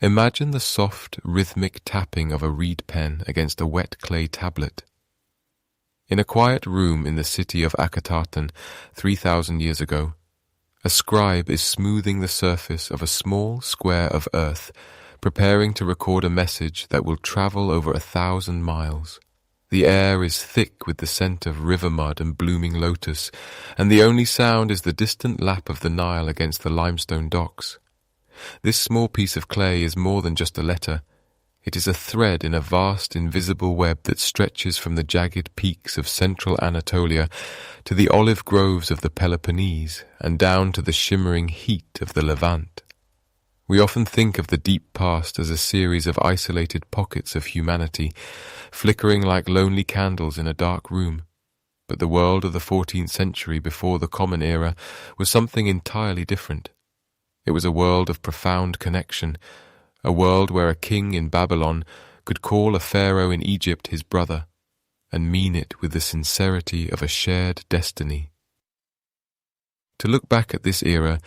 Imagine the soft, rhythmic tapping of a reed pen against a wet clay tablet. In a quiet room in the city of Akhetaten 3,000 years ago, a scribe is smoothing the surface of a small square of earth, preparing to record a message that will travel over 1,000 miles. The air is thick with the scent of river mud and blooming lotus, and the only sound is the distant lap of the Nile against the limestone docks. This small piece of clay is more than just a letter. It is a thread in a vast invisible web that stretches from the jagged peaks of central Anatolia to the olive groves of the Peloponnese and down to the shimmering heat of the Levant. We often think of the deep past as a series of isolated pockets of humanity, flickering like lonely candles in a dark room. But the world of the 14th century before the Common Era was something entirely different. It was a world of profound connection, a world where a king in Babylon could call a pharaoh in Egypt his brother, and mean it with the sincerity of a shared destiny. To look back at this era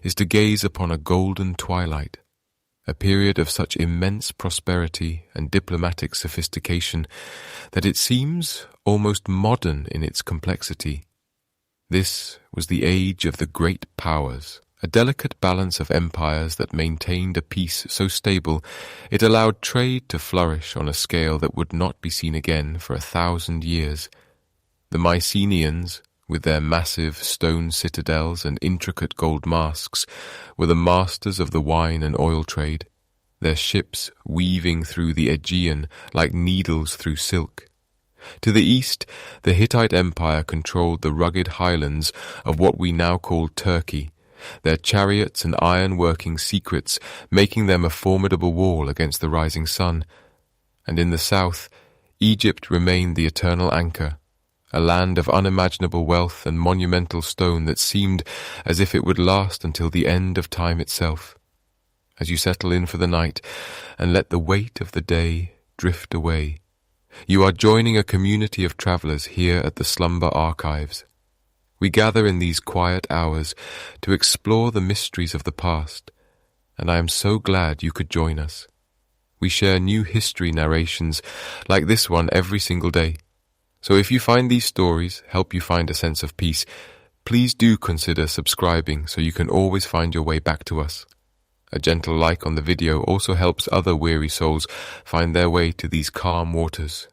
is to gaze upon a golden twilight, a period of such immense prosperity and diplomatic sophistication that it seems almost modern in its complexity. This was the age of the great powers, a delicate balance of empires that maintained a peace so stable it allowed trade to flourish on a scale that would not be seen again for 1,000 years. The Mycenaeans, with their massive stone citadels and intricate gold masks, were the masters of the wine and oil trade, their ships weaving through the Aegean like needles through silk. To the east, the Hittite Empire controlled the rugged highlands of what we now call Turkey, their chariots and iron-working secrets making them a formidable wall against the rising sun. And in the south, Egypt remained the eternal anchor, a land of unimaginable wealth and monumental stone that seemed as if it would last until the end of time itself. As you settle in for the night and let the weight of the day drift away, you are joining a community of travelers here at the Slumber Archives. We gather in these quiet hours to explore the mysteries of the past, and I am so glad you could join us. We share new history narrations like this one every single day. So if you find these stories help you find a sense of peace, please do consider subscribing so you can always find your way back to us. A gentle like on the video also helps other weary souls find their way to these calm waters.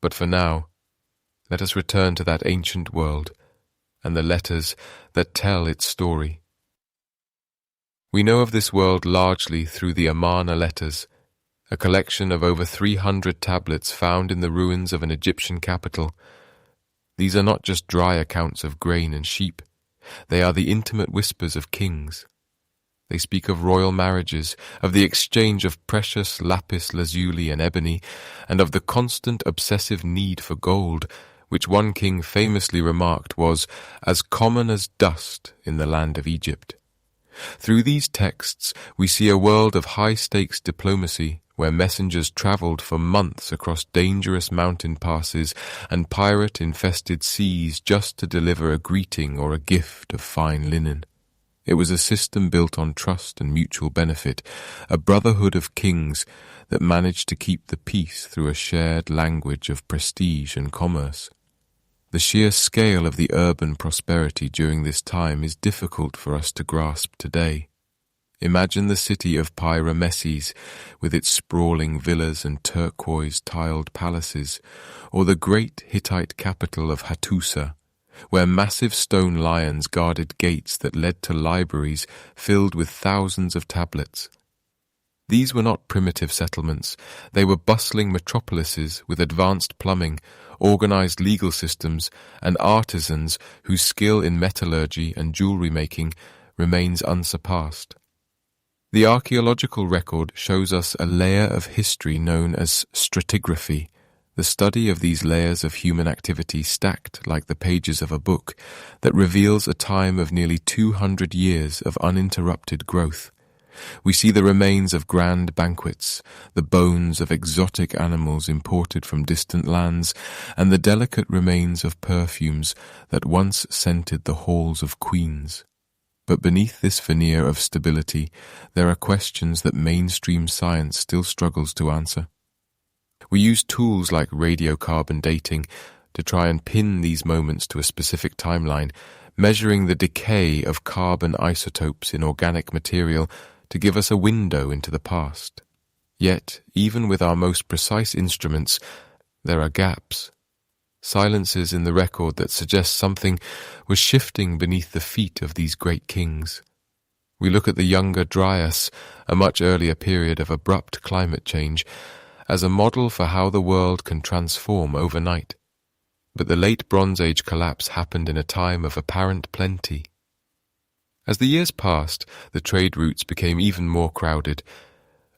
But for now, let us return to that ancient world and the letters that tell its story. We know of this world largely through the Amarna letters, a collection of over 300 tablets found in the ruins of an Egyptian capital. These are not just dry accounts of grain and sheep. They are the intimate whispers of kings. They speak of royal marriages, of the exchange of precious lapis lazuli and ebony, and of the constant obsessive need for gold, which one king famously remarked was as common as dust in the land of Egypt. Through these texts, we see a world of high-stakes diplomacy, where messengers travelled for months across dangerous mountain passes and pirate-infested seas just to deliver a greeting or a gift of fine linen. It was a system built on trust and mutual benefit, a brotherhood of kings that managed to keep the peace through a shared language of prestige and commerce. The sheer scale of the urban prosperity during this time is difficult for us to grasp today. Imagine the city of Pyrameses with its sprawling villas and turquoise-tiled palaces, or the great Hittite capital of Hattusa, where massive stone lions guarded gates that led to libraries filled with thousands of tablets. These were not primitive settlements. They were bustling metropolises with advanced plumbing, organized legal systems, and artisans whose skill in metallurgy and jewelry making remains unsurpassed. The archaeological record shows us a layer of history known as stratigraphy, the study of these layers of human activity stacked like the pages of a book that reveals a time of nearly 200 years of uninterrupted growth. We see the remains of grand banquets, the bones of exotic animals imported from distant lands, and the delicate remains of perfumes that once scented the halls of queens. But beneath this veneer of stability, there are questions that mainstream science still struggles to answer. We use tools like radiocarbon dating to try and pin these moments to a specific timeline, measuring the decay of carbon isotopes in organic material to give us a window into the past. Yet, even with our most precise instruments, there are gaps. Silences in the record that suggest something was shifting beneath the feet of these great kings. We look at the Younger Dryas, a much earlier period of abrupt climate change, as a model for how the world can transform overnight. But the late Bronze Age collapse happened in a time of apparent plenty. As the years passed, the trade routes became even more crowded.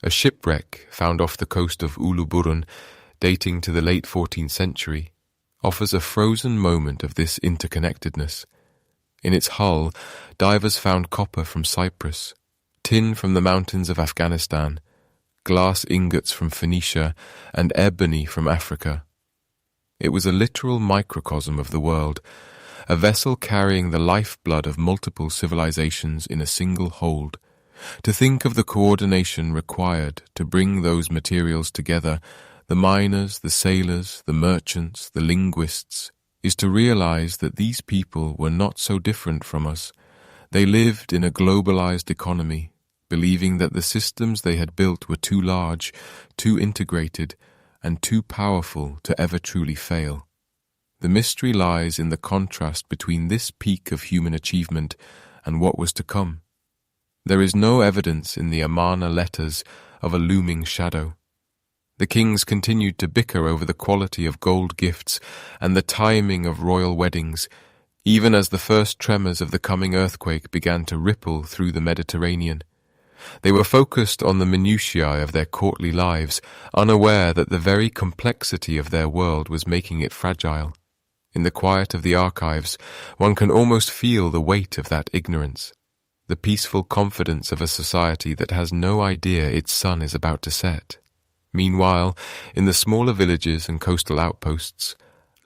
A shipwreck found off the coast of Uluburun, dating to the late 14th century, offers a frozen moment of this interconnectedness. In its hull, divers found copper from Cyprus, tin from the mountains of Afghanistan, glass ingots from Phoenicia, and ebony from Africa. It was a literal microcosm of the world, a vessel carrying the lifeblood of multiple civilizations in a single hold. To think of the coordination required to bring those materials together, the miners, the sailors, the merchants, the linguists, is to realize that these people were not so different from us. They lived in a globalized economy, believing that the systems they had built were too large, too integrated, and too powerful to ever truly fail. The mystery lies in the contrast between this peak of human achievement and what was to come. There is no evidence in the Amarna letters of a looming shadow. The kings continued to bicker over the quality of gold gifts and the timing of royal weddings, even as the first tremors of the coming earthquake began to ripple through the Mediterranean. They were focused on the minutiae of their courtly lives, unaware that the very complexity of their world was making it fragile. In the quiet of the archives, one can almost feel the weight of that ignorance, the peaceful confidence of a society that has no idea its sun is about to set. Meanwhile, in the smaller villages and coastal outposts,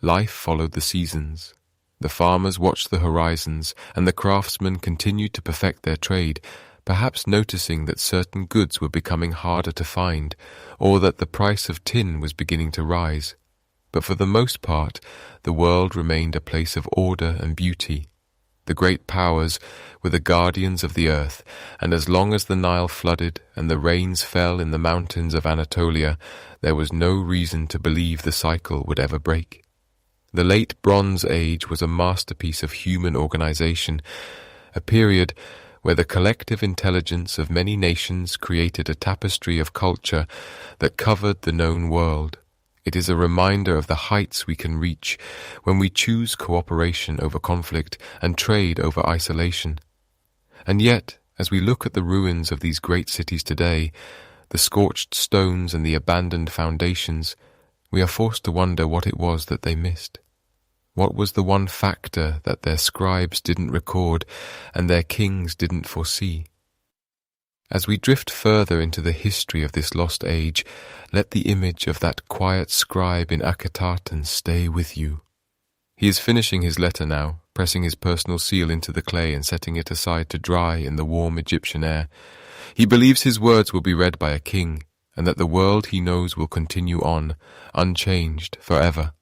life followed the seasons. The farmers watched the horizons, and the craftsmen continued to perfect their trade, perhaps noticing that certain goods were becoming harder to find, or that the price of tin was beginning to rise. But for the most part, the world remained a place of order and beauty. The great powers were the guardians of the earth, and as long as the Nile flooded and the rains fell in the mountains of Anatolia, there was no reason to believe the cycle would ever break. The late Bronze Age was a masterpiece of human organization, a period where the collective intelligence of many nations created a tapestry of culture that covered the known world. It is a reminder of the heights we can reach when we choose cooperation over conflict and trade over isolation. And yet, as we look at the ruins of these great cities today, the scorched stones and the abandoned foundations, we are forced to wonder what it was that they missed. What was the one factor that their scribes didn't record and their kings didn't foresee? As we drift further into the history of this lost age, let the image of that quiet scribe in Akhetaten stay with you. He is finishing his letter now, pressing his personal seal into the clay and setting it aside to dry in the warm Egyptian air. He believes his words will be read by a king, and that the world he knows will continue on, unchanged, forever.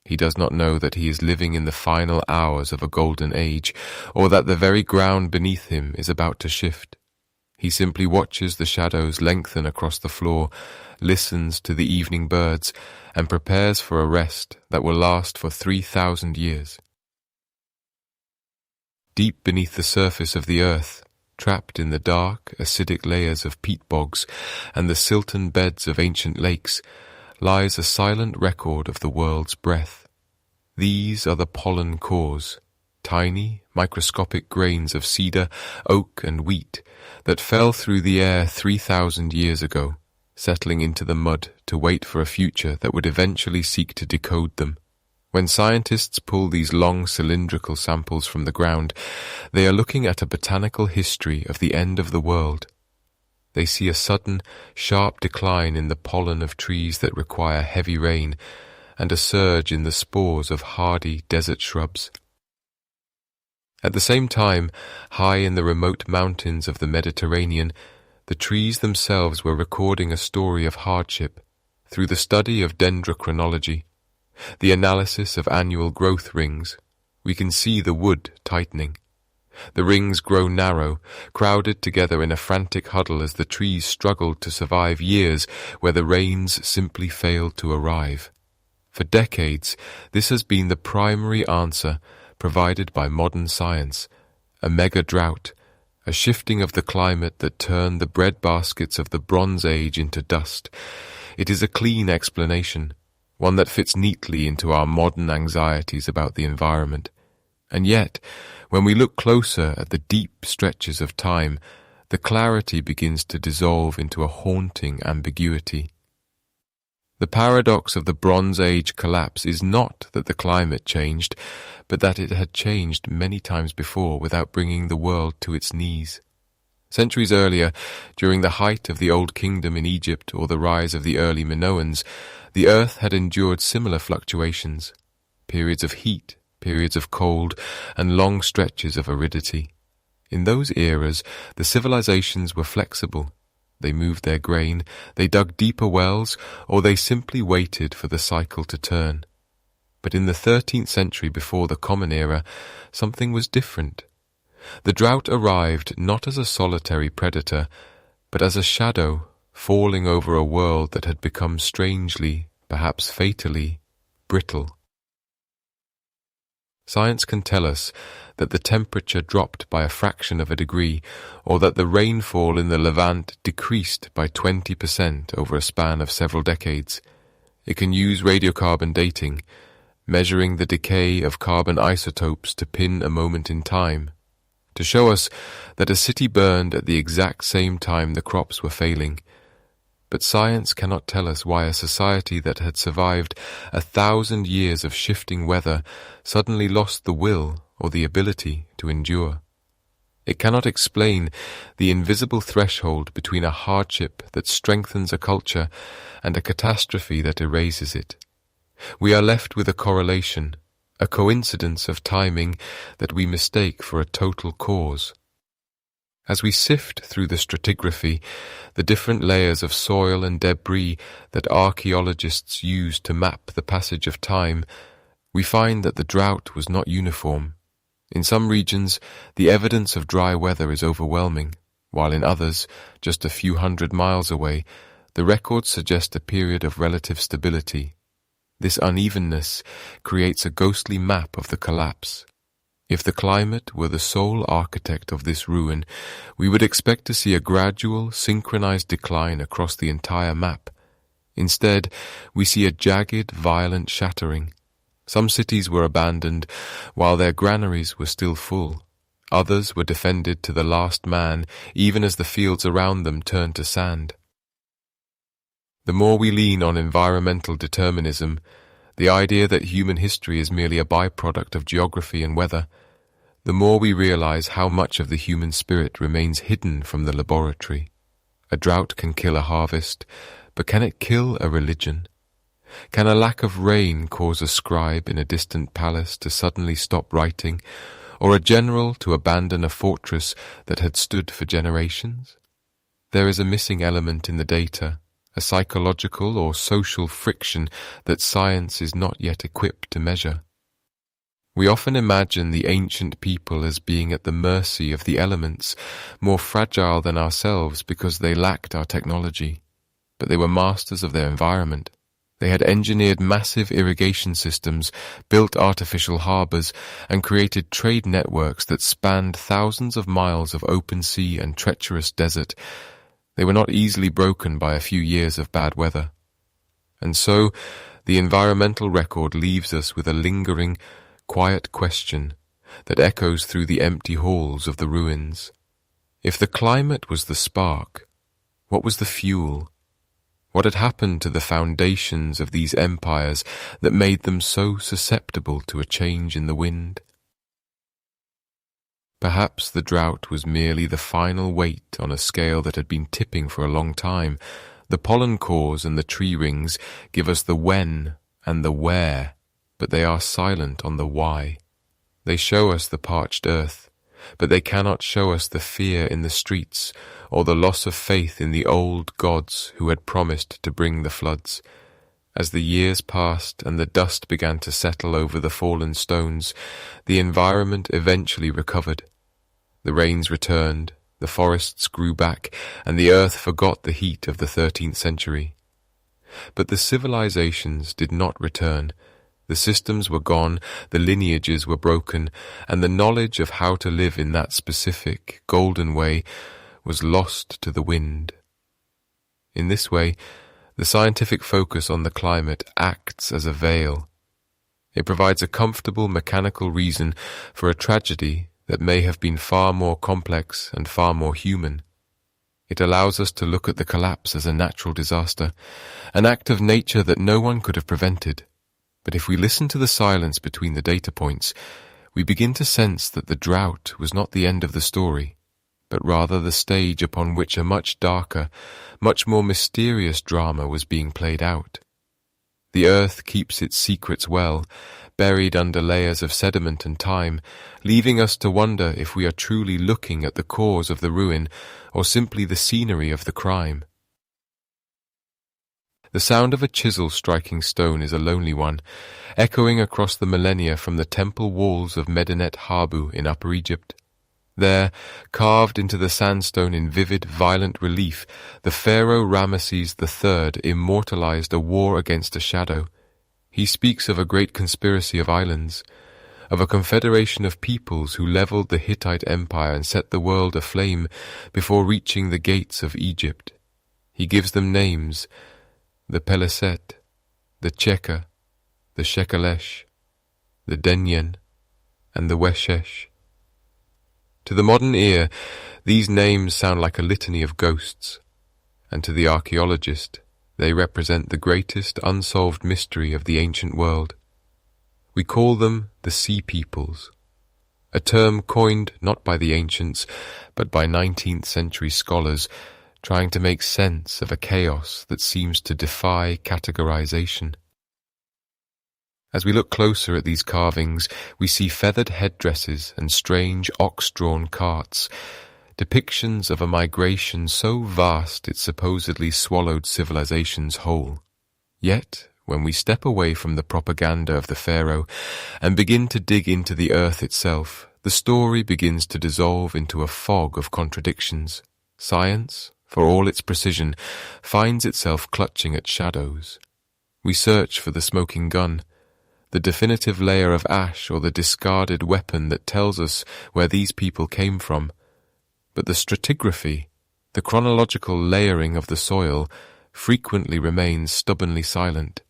He does not know that he is living in the final hours of a golden age, or that the very ground beneath him is about to shift. He simply watches the shadows lengthen across the floor, listens to the evening birds, and prepares for a rest that will last for 3,000 years. Deep beneath the surface of the earth, trapped in the dark, acidic layers of peat bogs and the silten beds of ancient lakes, lies a silent record of the world's breath. These are the pollen cores, tiny, microscopic grains of cedar, oak, and wheat that fell through the air 3,000 years ago, settling into the mud to wait for a future that would eventually seek to decode them. When scientists pull these long cylindrical samples from the ground, they are looking at a botanical history of the end of the world. They see a sudden, sharp decline in the pollen of trees that require heavy rain, and a surge in the spores of hardy desert shrubs. At the same time, high in the remote mountains of the Mediterranean, the trees themselves were recording a story of hardship through the study of dendrochronology, the analysis of annual growth rings. We can see the wood tightening. The rings grow narrow, crowded together in a frantic huddle as the trees struggled to survive years where the rains simply failed to arrive. For decades, this has been the primary answer provided by modern science: a mega drought, a shifting of the climate that turned the breadbaskets of the Bronze Age into dust. It is a clean explanation, one that fits neatly into our modern anxieties about the environment. And yet, when we look closer at the deep stretches of time, the clarity begins to dissolve into a haunting ambiguity. The paradox of the Bronze Age collapse is not that the climate changed, but that it had changed many times before without bringing the world to its knees. Centuries earlier, during the height of the Old Kingdom in Egypt or the rise of the early Minoans, the earth had endured similar fluctuations, periods of heat, periods of cold, and long stretches of aridity. In those eras, the civilizations were flexible. They moved their grain, they dug deeper wells, or they simply waited for the cycle to turn. But in the 13th century before the Common Era, something was different. The drought arrived not as a solitary predator, but as a shadow falling over a world that had become strangely, perhaps fatally, brittle. Science can tell us that the temperature dropped by a fraction of a degree, or that the rainfall in the Levant decreased by 20% over a span of several decades. It can use radiocarbon dating, measuring the decay of carbon isotopes to pin a moment in time, to show us that a city burned at the exact same time the crops were failing. But science cannot tell us why a society that had survived 1,000 years of shifting weather suddenly lost the will or the ability to endure. It cannot explain the invisible threshold between a hardship that strengthens a culture and a catastrophe that erases it. We are left with a correlation, a coincidence of timing that we mistake for a total cause. As we sift through the stratigraphy, the different layers of soil and debris that archaeologists use to map the passage of time, we find that the drought was not uniform. In some regions, the evidence of dry weather is overwhelming, while in others, just a few hundred miles away, the records suggest a period of relative stability. This unevenness creates a ghostly map of the collapse. If the climate were the sole architect of this ruin, we would expect to see a gradual, synchronized decline across the entire map. Instead, we see a jagged, violent shattering. Some cities were abandoned, while their granaries were still full. Others were defended to the last man, even as the fields around them turned to sand. The more we lean on environmental determinism, the idea that human history is merely a byproduct of geography and weather, the more we realize how much of the human spirit remains hidden from the laboratory. A drought can kill a harvest, but can it kill a religion? Can a lack of rain cause a scribe in a distant palace to suddenly stop writing, or a general to abandon a fortress that had stood for generations? There is a missing element in the data, a psychological or social friction that science is not yet equipped to measure. We often imagine the ancient people as being at the mercy of the elements, more fragile than ourselves because they lacked our technology. But they were masters of their environment. They had engineered massive irrigation systems, built artificial harbors, and created trade networks that spanned thousands of miles of open sea and treacherous desert. They were not easily broken by a few years of bad weather. And so, the environmental record leaves us with a lingering, quiet question that echoes through the empty halls of the ruins. If the climate was the spark, what was the fuel? What had happened to the foundations of these empires that made them so susceptible to a change in the wind? Perhaps the drought was merely the final weight on a scale that had been tipping for a long time. The pollen cores and the tree rings give us the when and the where, but they are silent on the why. They show us the parched earth, but they cannot show us the fear in the streets or the loss of faith in the old gods who had promised to bring the floods. As the years passed and the dust began to settle over the fallen stones, the environment eventually recovered. The rains returned, the forests grew back, and the earth forgot the heat of the 13th century. But the civilizations did not return. The systems were gone, the lineages were broken, and the knowledge of how to live in that specific, golden way was lost to the wind. In this way, the scientific focus on the climate acts as a veil. It provides a comfortable mechanical reason for a tragedy that may have been far more complex and far more human. It allows us to look at the collapse as a natural disaster, an act of nature that no one could have prevented. But if we listen to the silence between the data points, we begin to sense that the drought was not the end of the story, but rather the stage upon which a much darker, much more mysterious drama was being played out. The earth keeps its secrets well, buried under layers of sediment and time, leaving us to wonder if we are truly looking at the cause of the ruin or simply the scenery of the crime. The sound of a chisel striking stone is a lonely one, echoing across the millennia from the temple walls of Medinet Habu in Upper Egypt. There, carved into the sandstone in vivid, violent relief, the pharaoh Ramesses III immortalized a war against a shadow. He speaks of a great conspiracy of islands, of a confederation of peoples who leveled the Hittite Empire and set the world aflame before reaching the gates of Egypt. He gives them names: the Peleset, the Cheka, the Shekelesh, the Denyen, and the Weshesh. To the modern ear, these names sound like a litany of ghosts, and to the archaeologist, they represent the greatest unsolved mystery of the ancient world. We call them the Sea Peoples, a term coined not by the ancients, but by 19th century scholars trying to make sense of a chaos that seems to defy categorization. As we look closer at these carvings, we see feathered headdresses and strange ox-drawn carts, depictions of a migration so vast it supposedly swallowed civilizations whole. Yet, when we step away from the propaganda of the pharaoh and begin to dig into the earth itself, the story begins to dissolve into a fog of contradictions. Science, for all its precision, finds itself clutching at shadows. We search for the smoking gun, the definitive layer of ash or the discarded weapon that tells us where these people came from. But the stratigraphy, the chronological layering of the soil, frequently remains stubbornly silent.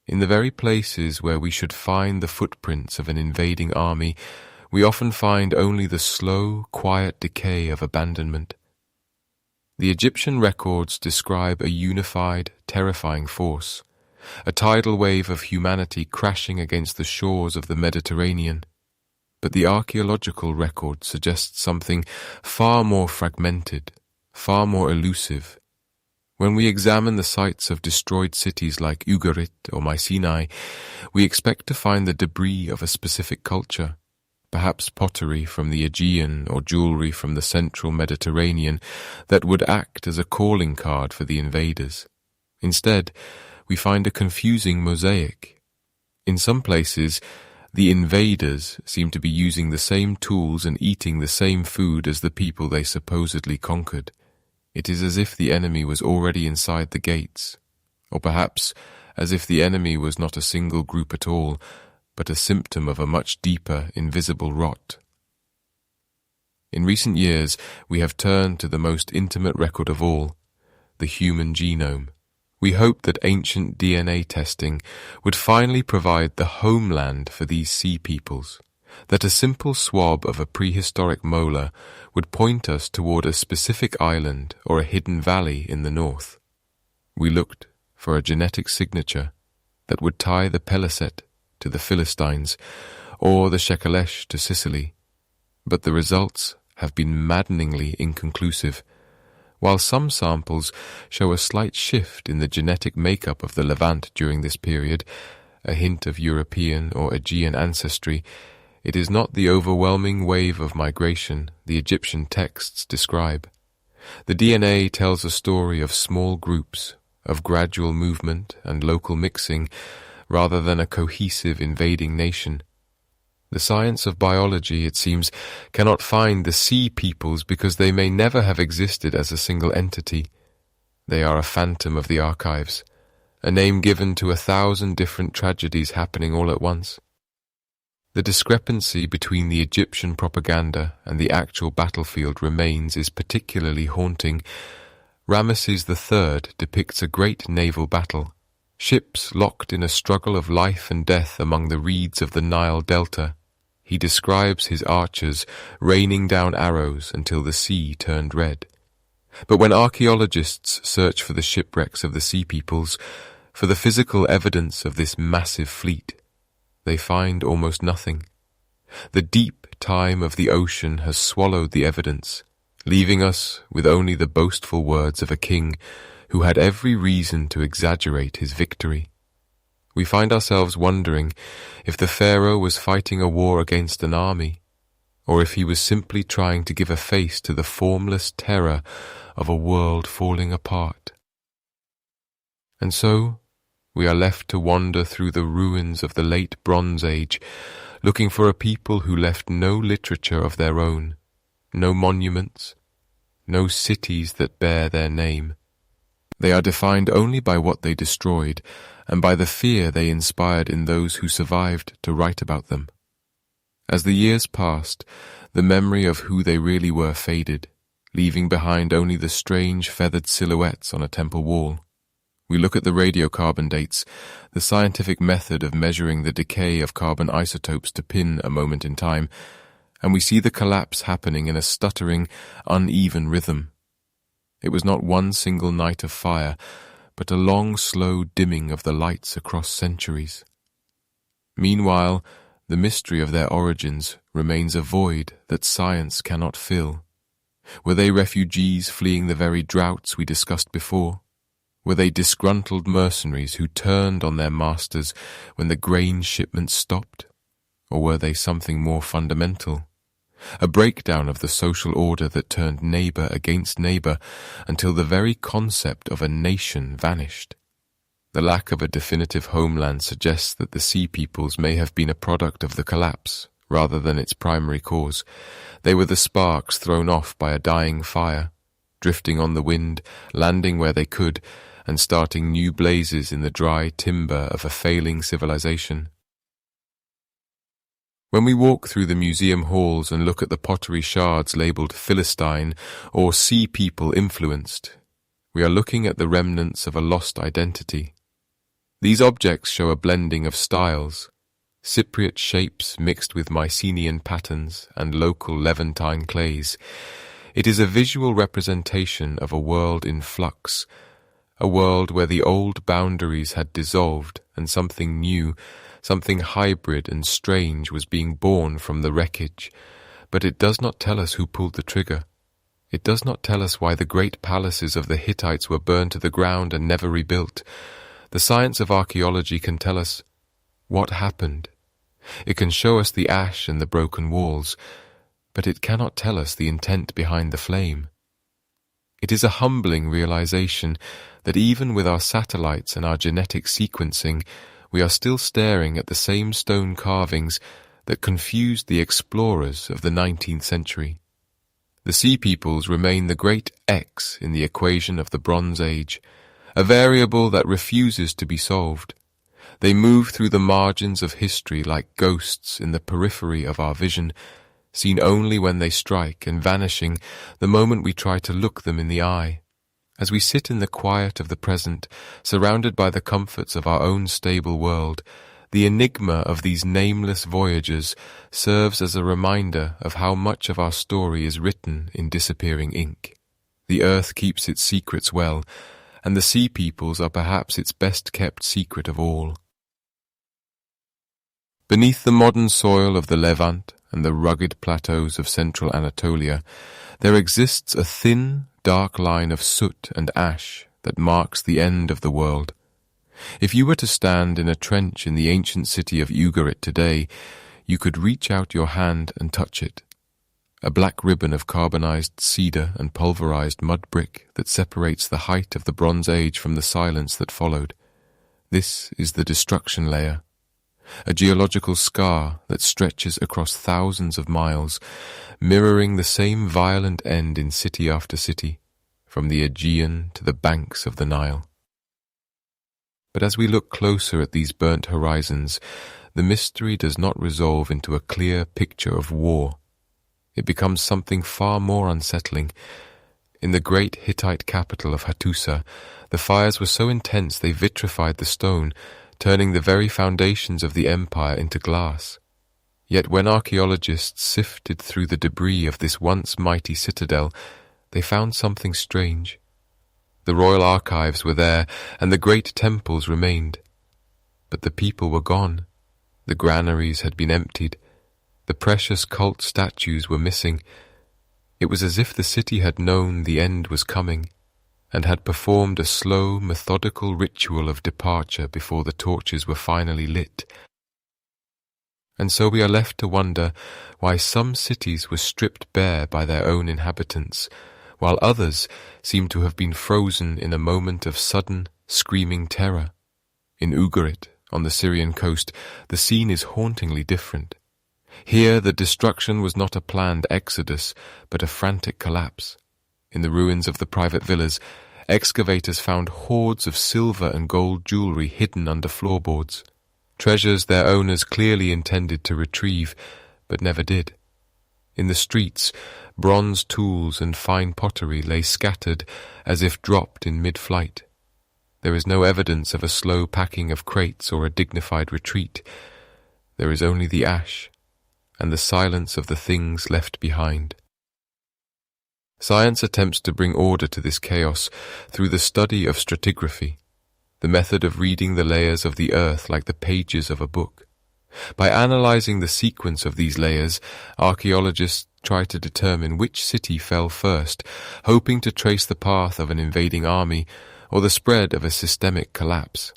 In the very places where we should find the footprints of an invading army, we often find only the slow, quiet decay of abandonment. The Egyptian records describe a unified, terrifying force, a tidal wave of humanity crashing against the shores of the Mediterranean. But the archaeological record suggests something far more fragmented, far more elusive. When we examine the sites of destroyed cities like Ugarit or Mycenae, we expect to find the debris of a specific culture, perhaps pottery from the Aegean or jewelry from the central Mediterranean that would act as a calling card for the invaders. Instead, we find a confusing mosaic. In some places, the invaders seem to be using the same tools and eating the same food as the people they supposedly conquered. It is as if the enemy was already inside the gates, or perhaps as if the enemy was not a single group at all, but a symptom of a much deeper, invisible rot. In recent years, we have turned to the most intimate record of all, the human genome. We hoped that ancient DNA testing would finally provide the homeland for these sea peoples, that a simple swab of a prehistoric molar would point us toward a specific island or a hidden valley in the north. We looked for a genetic signature that would tie the Peleset to the Philistines or the Shekelesh to Sicily, but the results have been maddeningly inconclusive. While some samples show a slight shift in the genetic makeup of the Levant during this period, a hint of European or Aegean ancestry, It is not the overwhelming wave of migration the Egyptian texts describe. The DNA tells a story of small groups, of gradual movement and local mixing, rather than a cohesive invading nation. The science of biology, it seems, cannot find the sea peoples because they may never have existed as a single entity. They are a phantom of the archives, a name given to 1,000 different tragedies happening all at once. The discrepancy between the Egyptian propaganda and the actual battlefield is particularly haunting. Ramesses III depicts a great naval battle, ships locked in a struggle of life and death among the reeds of the Nile Delta. He describes his archers raining down arrows until the sea turned red. But when archaeologists search for the shipwrecks of the sea peoples, for the physical evidence of this massive fleet, they find almost nothing. The deep time of the ocean has swallowed the evidence, leaving us with only the boastful words of a king who had every reason to exaggerate his victory. We find ourselves wondering if the pharaoh was fighting a war against an army, or if he was simply trying to give a face to the formless terror of a world falling apart. And so, we are left to wander through the ruins of the late Bronze Age, looking for a people who left no literature of their own, no monuments, no cities that bear their name. They are defined only by what they destroyed and by the fear they inspired in those who survived to write about them. As the years passed, the memory of who they really were faded, leaving behind only the strange feathered silhouettes on a temple wall. We look at the radiocarbon dates, the scientific method of measuring the decay of carbon isotopes to pin a moment in time, and we see the collapse happening in a stuttering, uneven rhythm. It was not one single night of fire, but a long, slow dimming of the lights across centuries. Meanwhile, the mystery of their origins remains a void that science cannot fill. Were they refugees fleeing the very droughts we discussed before? Were they disgruntled mercenaries who turned on their masters when the grain shipments stopped? Or were they something more fundamental? A breakdown of the social order that turned neighbor against neighbor until the very concept of a nation vanished. The lack of a definitive homeland suggests that the sea peoples may have been a product of the collapse, rather than its primary cause. They were the sparks thrown off by a dying fire, drifting on the wind, landing where they could, and starting new blazes in the dry timber of a failing civilization. When we walk through the museum halls and look at the pottery shards labelled Philistine or Sea People influenced, we are looking at the remnants of a lost identity. These objects show a blending of styles, Cypriot shapes mixed with Mycenaean patterns and local Levantine clays. It is a visual representation of a world in flux, a world where the old boundaries had dissolved and something new, something hybrid and strange was being born from the wreckage. But it does not tell us who pulled the trigger. It does not tell us why the great palaces of the Hittites were burned to the ground and never rebuilt. The science of archaeology can tell us what happened. It can show us the ash and the broken walls, but it cannot tell us the intent behind the flame. It is a humbling realization that even with our satellites and our genetic sequencing, we are still staring at the same stone carvings that confused the explorers of the 19th century. The Sea Peoples remain the great X in the equation of the Bronze Age, a variable that refuses to be solved. They move through the margins of history like ghosts in the periphery of our vision, seen only when they strike and vanishing the moment we try to look them in the eye. As we sit in the quiet of the present, surrounded by the comforts of our own stable world, the enigma of these nameless voyagers serves as a reminder of how much of our story is written in disappearing ink. The earth keeps its secrets well, and the Sea Peoples are perhaps its best-kept secret of all. Beneath the modern soil of the Levant and the rugged plateaus of central Anatolia, there exists a thin, dark line of soot and ash that marks the end of the world. If you were to stand in a trench in the ancient city of Ugarit today, You could reach out your hand and touch it. A black ribbon of carbonized cedar and pulverized mud brick that separates the height of the Bronze Age from the silence that followed. This is the destruction layer, a geological scar that stretches across thousands of miles, mirroring the same violent end in city after city, from the Aegean to the banks of the Nile. But as we look closer at these burnt horizons, the mystery does not resolve into a clear picture of war. It becomes something far more unsettling. In the great Hittite capital of Hattusa, the fires were so intense they vitrified the stone, turning the very foundations of the empire into glass. Yet when archaeologists sifted through the debris of this once mighty citadel, they found something strange. The royal archives were there, and the great temples remained. But the people were gone. The granaries had been emptied. The precious cult statues were missing. It was as if the city had known the end was coming, and had performed a slow, methodical ritual of departure before the torches were finally lit. And so we are left to wonder why some cities were stripped bare by their own inhabitants, while others seem to have been frozen in a moment of sudden, screaming terror. In Ugarit, on the Syrian coast, the scene is hauntingly different. Here the destruction was not a planned exodus, but a frantic collapse. In the ruins of the private villas, excavators found hoards of silver and gold jewelry hidden under floorboards, treasures their owners clearly intended to retrieve, but never did. In the streets, bronze tools and fine pottery lay scattered as if dropped in mid-flight. There is no evidence of a slow packing of crates or a dignified retreat. There is only the ash and the silence of the things left behind. Science attempts to bring order to this chaos through the study of stratigraphy, the method of reading the layers of the earth like the pages of a book. By analyzing the sequence of these layers, archaeologists try to determine which city fell first, hoping to trace the path of an invading army or the spread of a systemic collapse.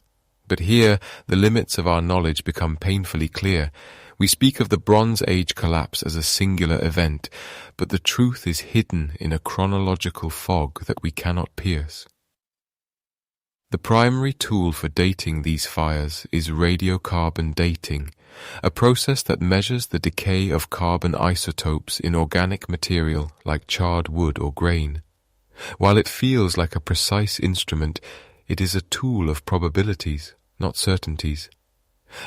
But here the limits of our knowledge become painfully clear. We speak of the Bronze Age collapse as a singular event, but the truth is hidden in a chronological fog that we cannot pierce. The primary tool for dating these fires is radiocarbon dating, a process that measures the decay of carbon isotopes in organic material like charred wood or grain. While it feels like a precise instrument, it is a tool of probabilities, not certainties.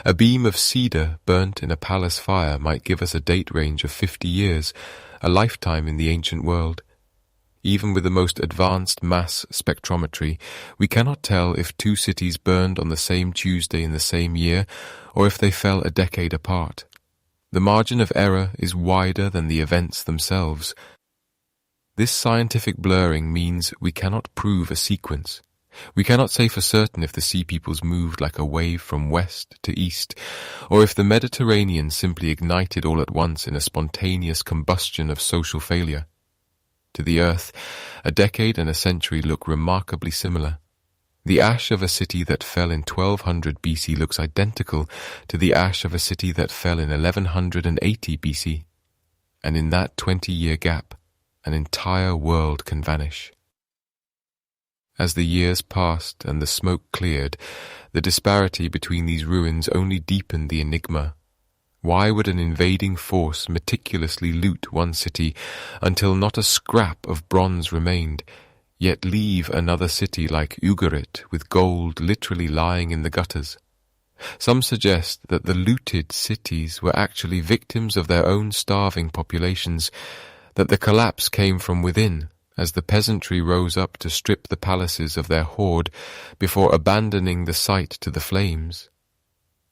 A beam of cedar burnt in a palace fire might give us a date range of 50 years, a lifetime in the ancient world. Even with the most advanced mass spectrometry, we cannot tell if two cities burned on the same Tuesday in the same year, or if they fell a decade apart. The margin of error is wider than the events themselves. This scientific blurring means we cannot prove a sequence. We cannot say for certain if the Sea Peoples moved like a wave from west to east, or if the Mediterranean simply ignited all at once in a spontaneous combustion of social failure. To the Earth, a decade and a century look remarkably similar. The ash of a city that fell in 1200 BC looks identical to the ash of a city that fell in 1180 BC. And in that 20-year gap, an entire world can vanish. As the years passed and the smoke cleared, the disparity between these ruins only deepened the enigma. Why would an invading force meticulously loot one city until not a scrap of bronze remained, yet leave another city like Ugarit with gold literally lying in the gutters? Some suggest that the looted cities were actually victims of their own starving populations, that the collapse came from within, as the peasantry rose up to strip the palaces of their hoard before abandoning the site to the flames.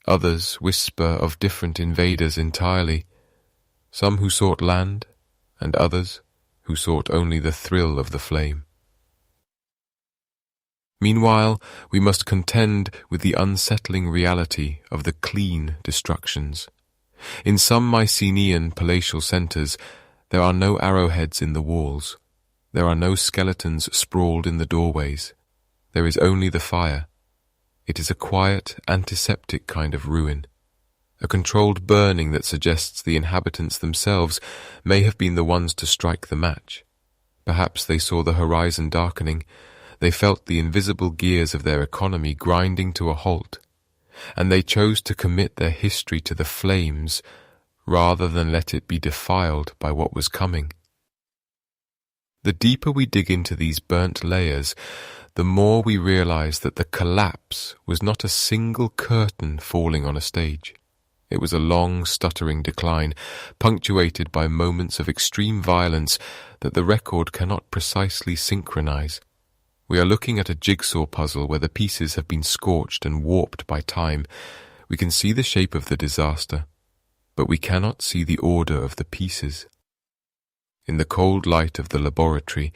Others whisper of different invaders entirely, some who sought land, and others who sought only the thrill of the flame. Meanwhile, we must contend with the unsettling reality of the clean destructions. In some Mycenaean palatial centres, there are no arrowheads in the walls. There are no skeletons sprawled in the doorways. There is only the fire. It is a quiet, antiseptic kind of ruin. A controlled burning that suggests the inhabitants themselves may have been the ones to strike the match. Perhaps they saw the horizon darkening. They felt the invisible gears of their economy grinding to a halt, and they chose to commit their history to the flames rather than let it be defiled by what was coming. The deeper we dig into these burnt layers, the more we realize that the collapse was not a single curtain falling on a stage. It was a long, stuttering decline, punctuated by moments of extreme violence that the record cannot precisely synchronize. We are looking at a jigsaw puzzle where the pieces have been scorched and warped by time. We can see the shape of the disaster, but we cannot see the order of the pieces. In the cold light of the laboratory,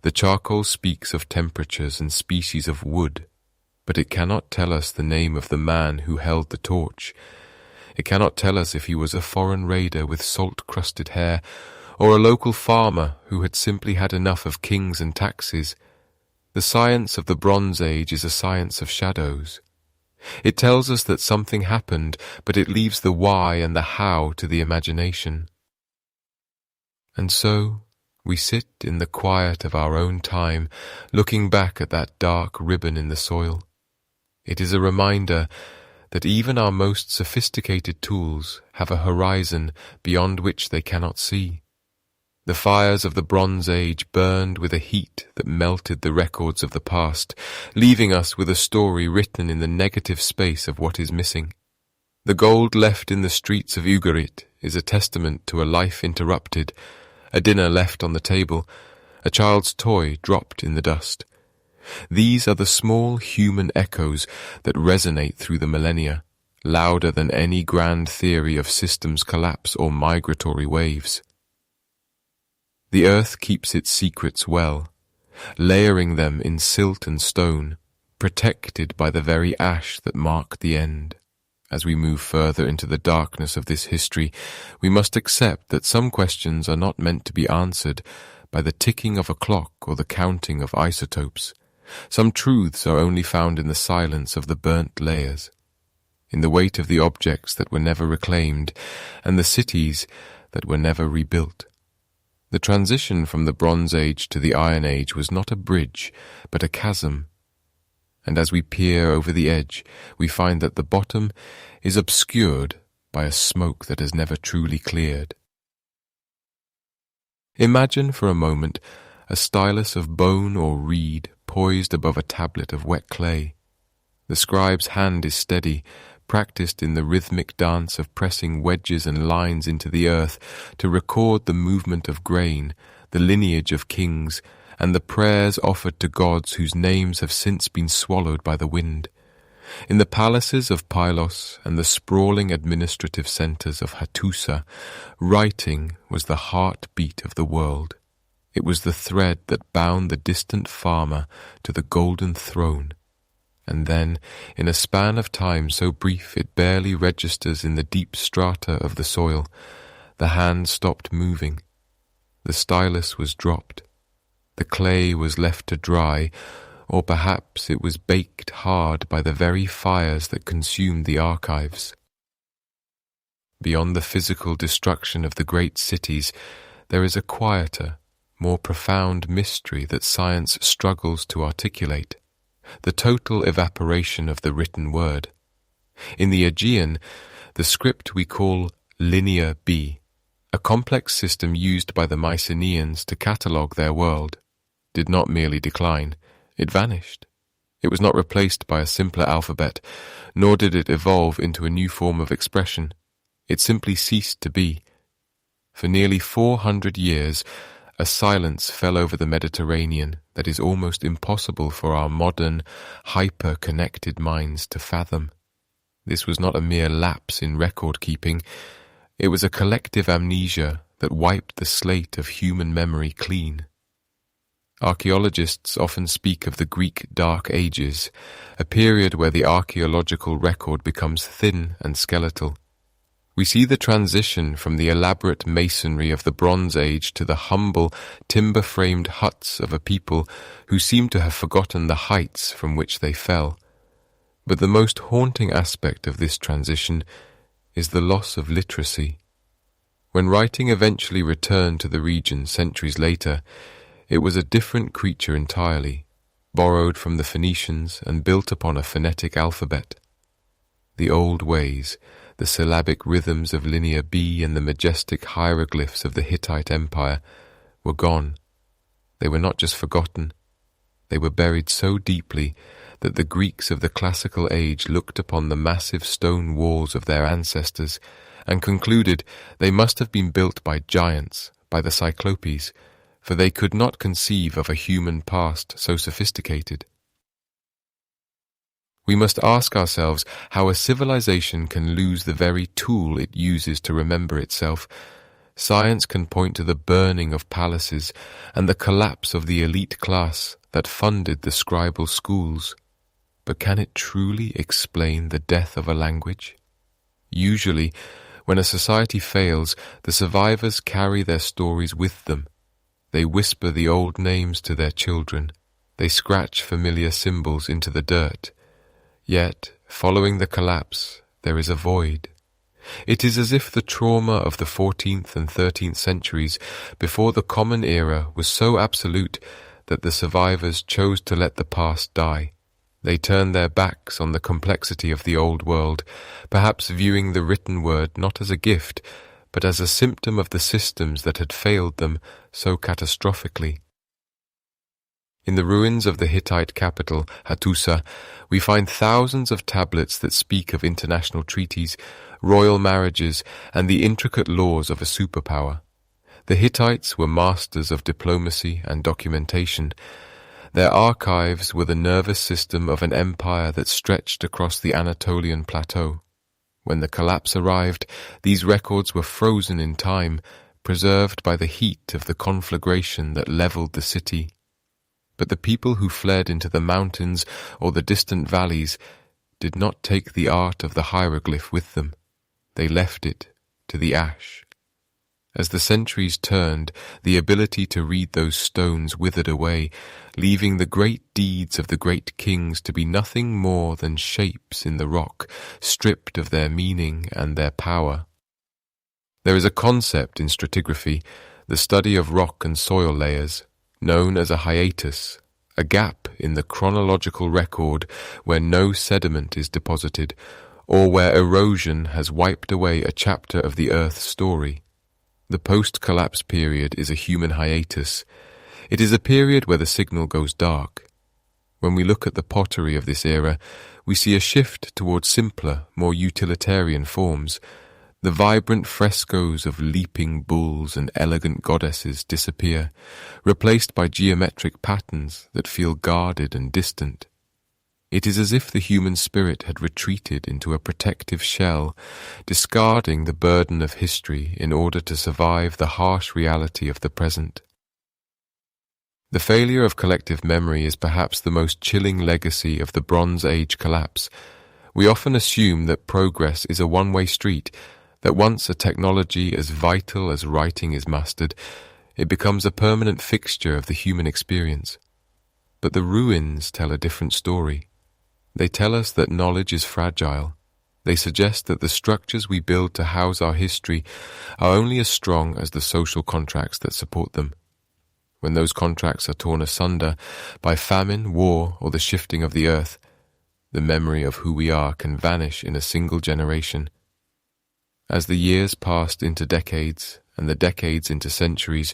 the charcoal speaks of temperatures and species of wood, but it cannot tell us the name of the man who held the torch. It cannot tell us if he was a foreign raider with salt-crusted hair, or a local farmer who had simply had enough of kings and taxes. The science of the Bronze Age is a science of shadows. It tells us that something happened, but it leaves the why and the how to the imagination. And so, we sit in the quiet of our own time, looking back at that dark ribbon in the soil. It is a reminder that even our most sophisticated tools have a horizon beyond which they cannot see. The fires of the Bronze Age burned with a heat that melted the records of the past, leaving us with a story written in the negative space of what is missing. The gold left in the streets of Ugarit is a testament to a life interrupted, a dinner left on the table, a child's toy dropped in the dust. These are the small human echoes that resonate through the millennia, louder than any grand theory of systems collapse or migratory waves. The earth keeps its secrets well, layering them in silt and stone, protected by the very ash that marked the end. As we move further into the darkness of this history, we must accept that some questions are not meant to be answered by the ticking of a clock or the counting of isotopes. Some truths are only found in the silence of the burnt layers, in the weight of the objects that were never reclaimed, and the cities that were never rebuilt. The transition from the Bronze Age to the Iron Age was not a bridge, but a chasm. And as we peer over the edge, we find that the bottom is obscured by a smoke that has never truly cleared. Imagine for a moment a stylus of bone or reed poised above a tablet of wet clay. The scribe's hand is steady, practiced in the rhythmic dance of pressing wedges and lines into the earth to record the movement of grain, the lineage of kings, and the prayers offered to gods whose names have since been swallowed by the wind. In the palaces of Pylos and the sprawling administrative centres of Hattusa, writing was the heartbeat of the world. It was the thread that bound the distant farmer to the golden throne. And then, in a span of time so brief it barely registers in the deep strata of the soil, the hand stopped moving. The stylus was dropped. The clay was left to dry, or perhaps it was baked hard by the very fires that consumed the archives. Beyond the physical destruction of the great cities, there is a quieter, more profound mystery that science struggles to articulate, the total evaporation of the written word. In the Aegean, the script we call Linear B, a complex system used by the Mycenaeans to catalogue their world, did not merely decline, it vanished. It was not replaced by a simpler alphabet, nor did it evolve into a new form of expression. It simply ceased to be. For nearly 400 years, a silence fell over the Mediterranean that is almost impossible for our modern, hyper-connected minds to fathom. This was not a mere lapse in record-keeping. It was a collective amnesia that wiped the slate of human memory clean. Archaeologists often speak of the Greek Dark Ages, a period where the archaeological record becomes thin and skeletal. We see the transition from the elaborate masonry of the Bronze Age to the humble, timber-framed huts of a people who seem to have forgotten the heights from which they fell. But the most haunting aspect of this transition is the loss of literacy. When writing eventually returned to the region centuries later, it was a different creature entirely, borrowed from the Phoenicians and built upon a phonetic alphabet. The old ways, the syllabic rhythms of Linear B and the majestic hieroglyphs of the Hittite Empire were gone. They were not just forgotten, they were buried so deeply that the Greeks of the classical age looked upon the massive stone walls of their ancestors and concluded they must have been built by giants, by the Cyclopes, for they could not conceive of a human past so sophisticated. We must ask ourselves how a civilization can lose the very tool it uses to remember itself. Science can point to the burning of palaces and the collapse of the elite class that funded the scribal schools. But can it truly explain the death of a language? Usually, when a society fails, the survivors carry their stories with them. They whisper the old names to their children. They scratch familiar symbols into the dirt. Yet, following the collapse, there is a void. It is as if the trauma of the 14th and 13th centuries before the Common Era was so absolute that the survivors chose to let the past die. They turned their backs on the complexity of the old world, perhaps viewing the written word not as a gift, but as a symptom of the systems that had failed them so catastrophically. In the ruins of the Hittite capital, Hattusa, we find thousands of tablets that speak of international treaties, royal marriages, and the intricate laws of a superpower. The Hittites were masters of diplomacy and documentation. Their archives were the nervous system of an empire that stretched across the Anatolian plateau. When the collapse arrived, these records were frozen in time, preserved by the heat of the conflagration that leveled the city. But the people who fled into the mountains or the distant valleys did not take the art of the hieroglyph with them. They left it to the ash. As the centuries turned, the ability to read those stones withered away, leaving the great deeds of the great kings to be nothing more than shapes in the rock, stripped of their meaning and their power. There is a concept in stratigraphy, the study of rock and soil layers, known as a hiatus, a gap in the chronological record where no sediment is deposited, or where erosion has wiped away a chapter of the Earth's story. The post-collapse period is a human hiatus. It is a period where the signal goes dark. When we look at the pottery of this era, we see a shift towards simpler, more utilitarian forms. The vibrant frescoes of leaping bulls and elegant goddesses disappear, replaced by geometric patterns that feel guarded and distant. It is as if the human spirit had retreated into a protective shell, discarding the burden of history in order to survive the harsh reality of the present. The failure of collective memory is perhaps the most chilling legacy of the Bronze Age collapse. We often assume that progress is a one-way street, that once a technology as vital as writing is mastered, it becomes a permanent fixture of the human experience. But the ruins tell a different story. They tell us that knowledge is fragile. They suggest that the structures we build to house our history are only as strong as the social contracts that support them. When those contracts are torn asunder by famine, war, or the shifting of the earth, the memory of who we are can vanish in a single generation. As the years passed into decades, and the decades into centuries,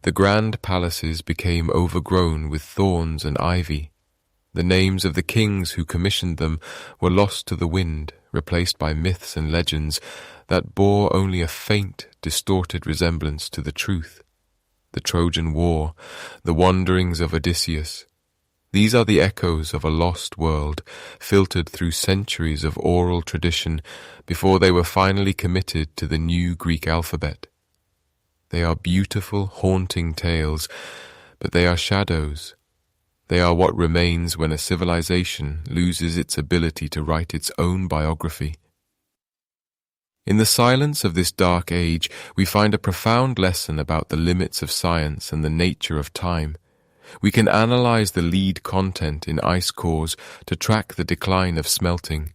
the grand palaces became overgrown with thorns and ivy. The names of the kings who commissioned them were lost to the wind, replaced by myths and legends that bore only a faint, distorted resemblance to the truth. The Trojan War, the wanderings of Odysseus. These are the echoes of a lost world, filtered through centuries of oral tradition before they were finally committed to the new Greek alphabet. They are beautiful, haunting tales, but they are shadows. They are what remains when a civilization loses its ability to write its own biography. In the silence of this dark age, we find a profound lesson about the limits of science and the nature of time. We can analyze the lead content in ice cores to track the decline of smelting.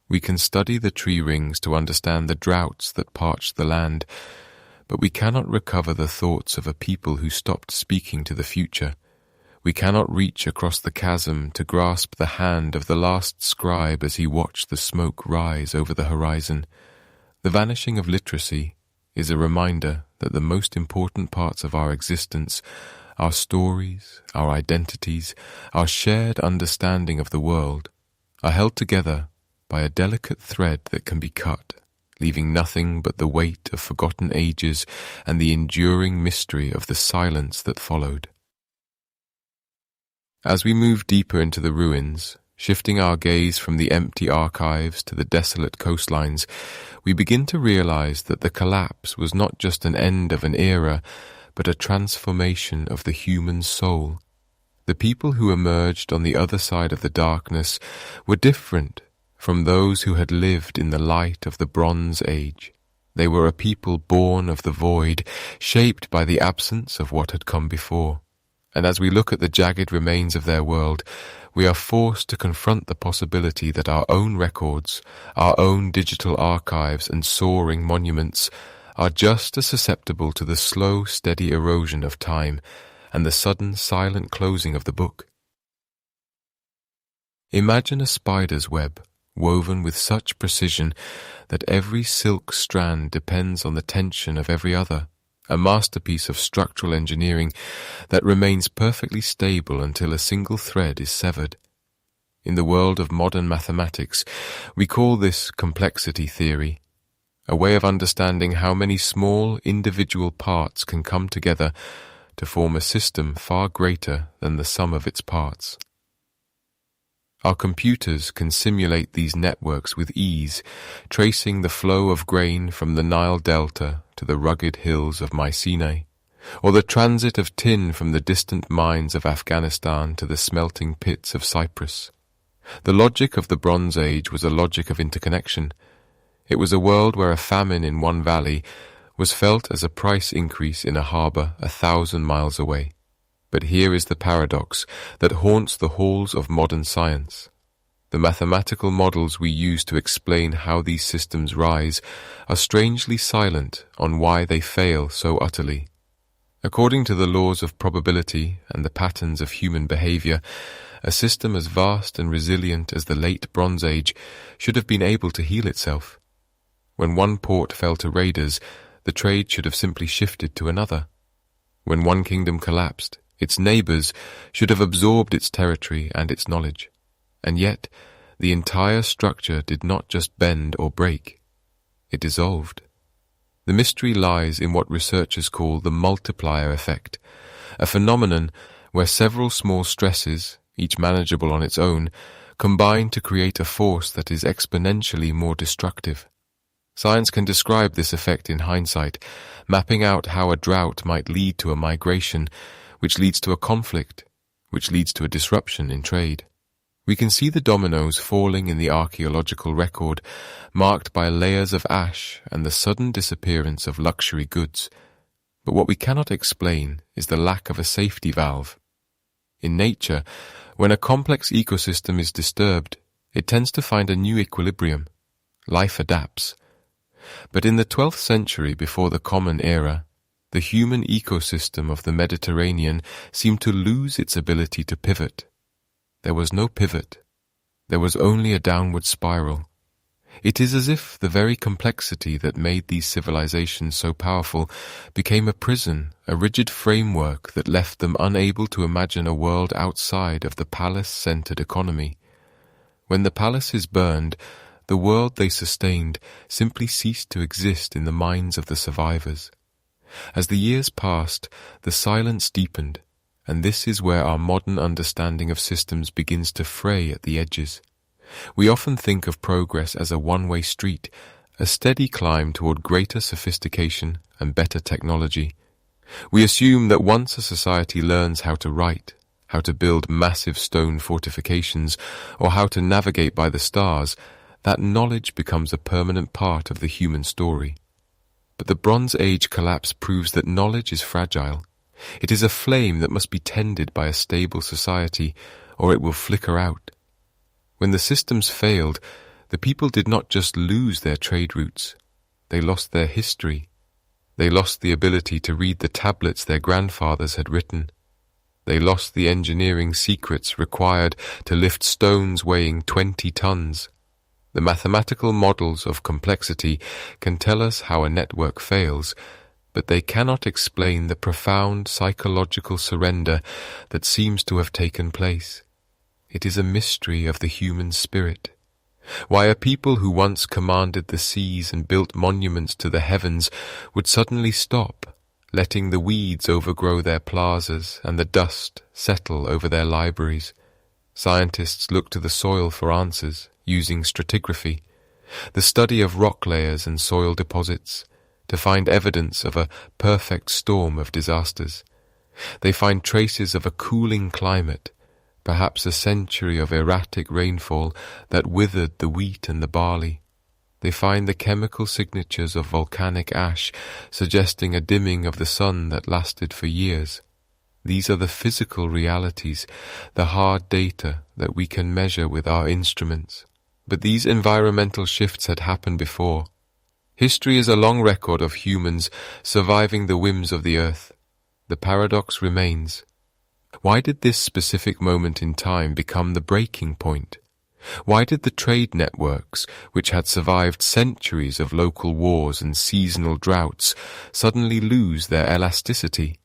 We can study the tree rings to understand the droughts that parched the land, but we cannot recover the thoughts of a people who stopped speaking to the future. We cannot reach across the chasm to grasp the hand of the last scribe as he watched the smoke rise over the horizon. The vanishing of literacy is a reminder that the most important parts of our existence, our stories, our identities, our shared understanding of the world, are held together by a delicate thread that can be cut, leaving nothing but the weight of forgotten ages and the enduring mystery of the silence that followed. As we move deeper into the ruins, shifting our gaze from the empty archives to the desolate coastlines, we begin to realize that the collapse was not just an end of an era, but a transformation of the human soul. The people who emerged on the other side of the darkness were different from those who had lived in the light of the Bronze Age. They were a people born of the void, shaped by the absence of what had come before. And as we look at the jagged remains of their world, we are forced to confront the possibility that our own records, our own digital archives and soaring monuments are just as susceptible to the slow, steady erosion of time and the sudden, silent closing of the book. Imagine a spider's web, woven with such precision that every silk strand depends on the tension of every other, a masterpiece of structural engineering that remains perfectly stable until a single thread is severed. In the world of modern mathematics, we call this complexity theory, a way of understanding how many small individual parts can come together to form a system far greater than the sum of its parts. Our computers can simulate these networks with ease, tracing the flow of grain from the Nile Delta to the rugged hills of Mycenae, or the transit of tin from the distant mines of Afghanistan to the smelting pits of Cyprus. The logic of the Bronze Age was a logic of interconnection. It was a world where a famine in one valley was felt as a price increase in a harbour 1,000 miles away. But here is the paradox that haunts the halls of modern science. The mathematical models we use to explain how these systems rise are strangely silent on why they fail so utterly. According to the laws of probability and the patterns of human behavior, a system as vast and resilient as the late Bronze Age should have been able to heal itself. When one port fell to raiders, the trade should have simply shifted to another. When one kingdom collapsed, its neighbours should have absorbed its territory and its knowledge. And yet, the entire structure did not just bend or break. It dissolved. The mystery lies in what researchers call the multiplier effect, a phenomenon where several small stresses, each manageable on its own, combine to create a force that is exponentially more destructive. Science can describe this effect in hindsight, mapping out how a drought might lead to a migration, which leads to a conflict, which leads to a disruption in trade. We can see the dominoes falling in the archaeological record, marked by layers of ash and the sudden disappearance of luxury goods. But what we cannot explain is the lack of a safety valve. In nature, when a complex ecosystem is disturbed, it tends to find a new equilibrium. Life adapts. But in the 12th century before the Common Era, the human ecosystem of the Mediterranean seemed to lose its ability to pivot. There was no pivot. There was only a downward spiral. It is as if the very complexity that made these civilizations so powerful became a prison, a rigid framework that left them unable to imagine a world outside of the palace-centered economy. When the palaces burned, the world they sustained simply ceased to exist in the minds of the survivors. As the years passed, the silence deepened, and this is where our modern understanding of systems begins to fray at the edges. We often think of progress as a one-way street, a steady climb toward greater sophistication and better technology. We assume that once a society learns how to write, how to build massive stone fortifications, or how to navigate by the stars, that knowledge becomes a permanent part of the human story. But the Bronze Age collapse proves that knowledge is fragile. It is a flame that must be tended by a stable society, or it will flicker out. When the systems failed, The people did not just lose their trade routes, they lost their history. They lost the ability to read the tablets their grandfathers had written. They lost the engineering secrets required to lift stones weighing 20 tons. The mathematical models of complexity can tell us how a network fails, but they cannot explain the profound psychological surrender that seems to have taken place. It is a mystery of the human spirit. Why a people who once commanded the seas and built monuments to the heavens would suddenly stop, letting the weeds overgrow their plazas and the dust settle over their libraries. Scientists look to the soil for answers, using stratigraphy, the study of rock layers and soil deposits, to find evidence of a perfect storm of disasters. They find traces of a cooling climate, perhaps a century of erratic rainfall that withered the wheat and the barley. They find the chemical signatures of volcanic ash, suggesting a dimming of the sun that lasted for years. These are the physical realities, the hard data that we can measure with our instruments. But these environmental shifts had happened before. History is a long record of humans surviving the whims of the earth. The paradox remains. Why did this specific moment in time become the breaking point? Why did the trade networks, which had survived centuries of local wars and seasonal droughts, suddenly lose their elasticity?